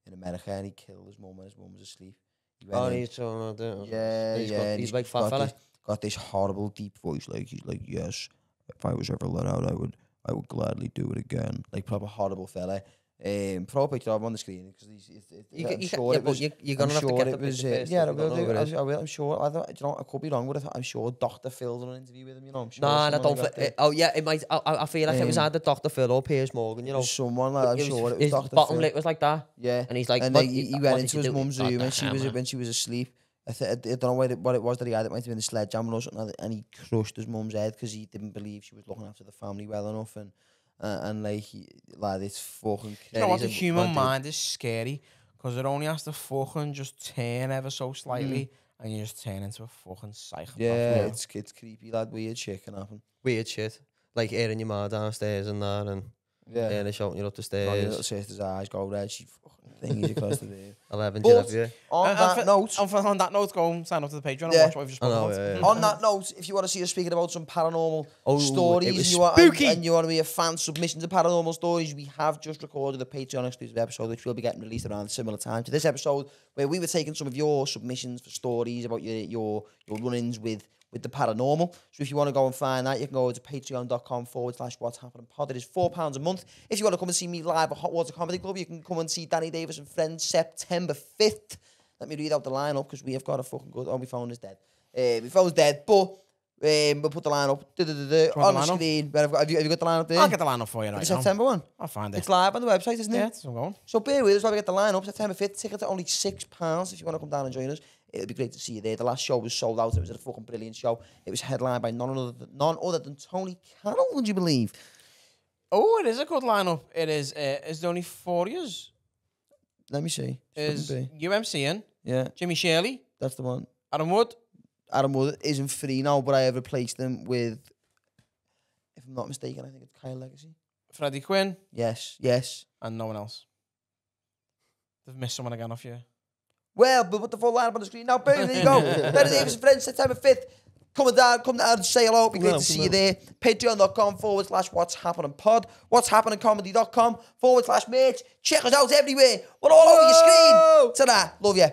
in America, and he killed his mum, and his mum was asleep. He's so he's like fat fella. Got this horrible deep voice, like he's like, yes, if I was ever let out, I would gladly do it again. Like proper horrible fella. Throw a picture of him on the screen because I'm sure it was. You're gonna have to get the picture. Yeah, I will. I'm sure. I could be wrong with it. I'm sure Dr. Phil done an interview with him. You know, I'm sure. Nah, I don't. Oh yeah, it might. I feel like it was either Dr. Phil or Piers Morgan. You know, someone like I'm sure it was Dr. Phil. His bottom lip was like that. Yeah, and he's like, and he went into his mum's room when she was asleep. I don't know what it was that he had. It might have been a sledgehammer or something, and he crushed his mum's head because he didn't believe she was looking after the family well enough, and like it's fucking crazy. You know what? The human mind is scary because it only has to fucking just turn ever so slightly, and you just turn into a fucking psychopath. Yeah, it's creepy, lad. Weird shit can happen. Weird shit, like hearing your ma downstairs and that, and they're shouting you up the stairs. Your little sister's eyes go red. She fucking Thingies across the beard. 11, But yeah. on that note, on that note, go and sign up to the Patreon and Yeah. watch what we've just spoken about. on that note, if you want to see us speaking about some paranormal it stories was and and you want to be a fan submissions of paranormal stories, we have just recorded a Patreon exclusive episode which will be getting released around a similar time to this episode, where we were taking some of your submissions for stories about your run-ins with the paranormal. So if you want to go and find that, you can go to patreon.com/what's happening pod. It is £4 a month. If you want to come and see me live at Hot Water Comedy Club, you can come and see Danny Davis and Friends September 5th. Let me read out the lineup because we have got a fucking good. Oh, my phone is dead. My phone's dead, but we'll put the lineup on the screen. Have you got the lineup there? I'll get the lineup for you right now. September 1. I'll find it. It's live on the website, isn't it? Yeah, that's what I'm going. So bear with us while we get the lineup. September 5th. Tickets are only £6 if you want to come down and join us. It'd be great to see you there. The last show was sold out. It was a fucking brilliant show. It was headlined by none other than Tony Carroll, would you believe? Oh, it is a good lineup. It is. Is there only 4 years? Let me see. Is UMCing? Yeah, Jimmy Shirley? that's the one. Adam Wood? Adam Wood isn't free now, but I have replaced him with, if I'm not mistaken, I think it's Kyle Legacy. Freddie Quinn? Yes. And no one else. They've missed someone again off you. Well, but put the full lineup on the screen now. Boom, there you go. Danny Davis and Friends, September 5th. Come down and say hello. It'd be great to see you there. Patreon.com/what's happening pod. What's happening comedy.com/merch. Check us out everywhere. We're all over your screen. Ta-da. Love you.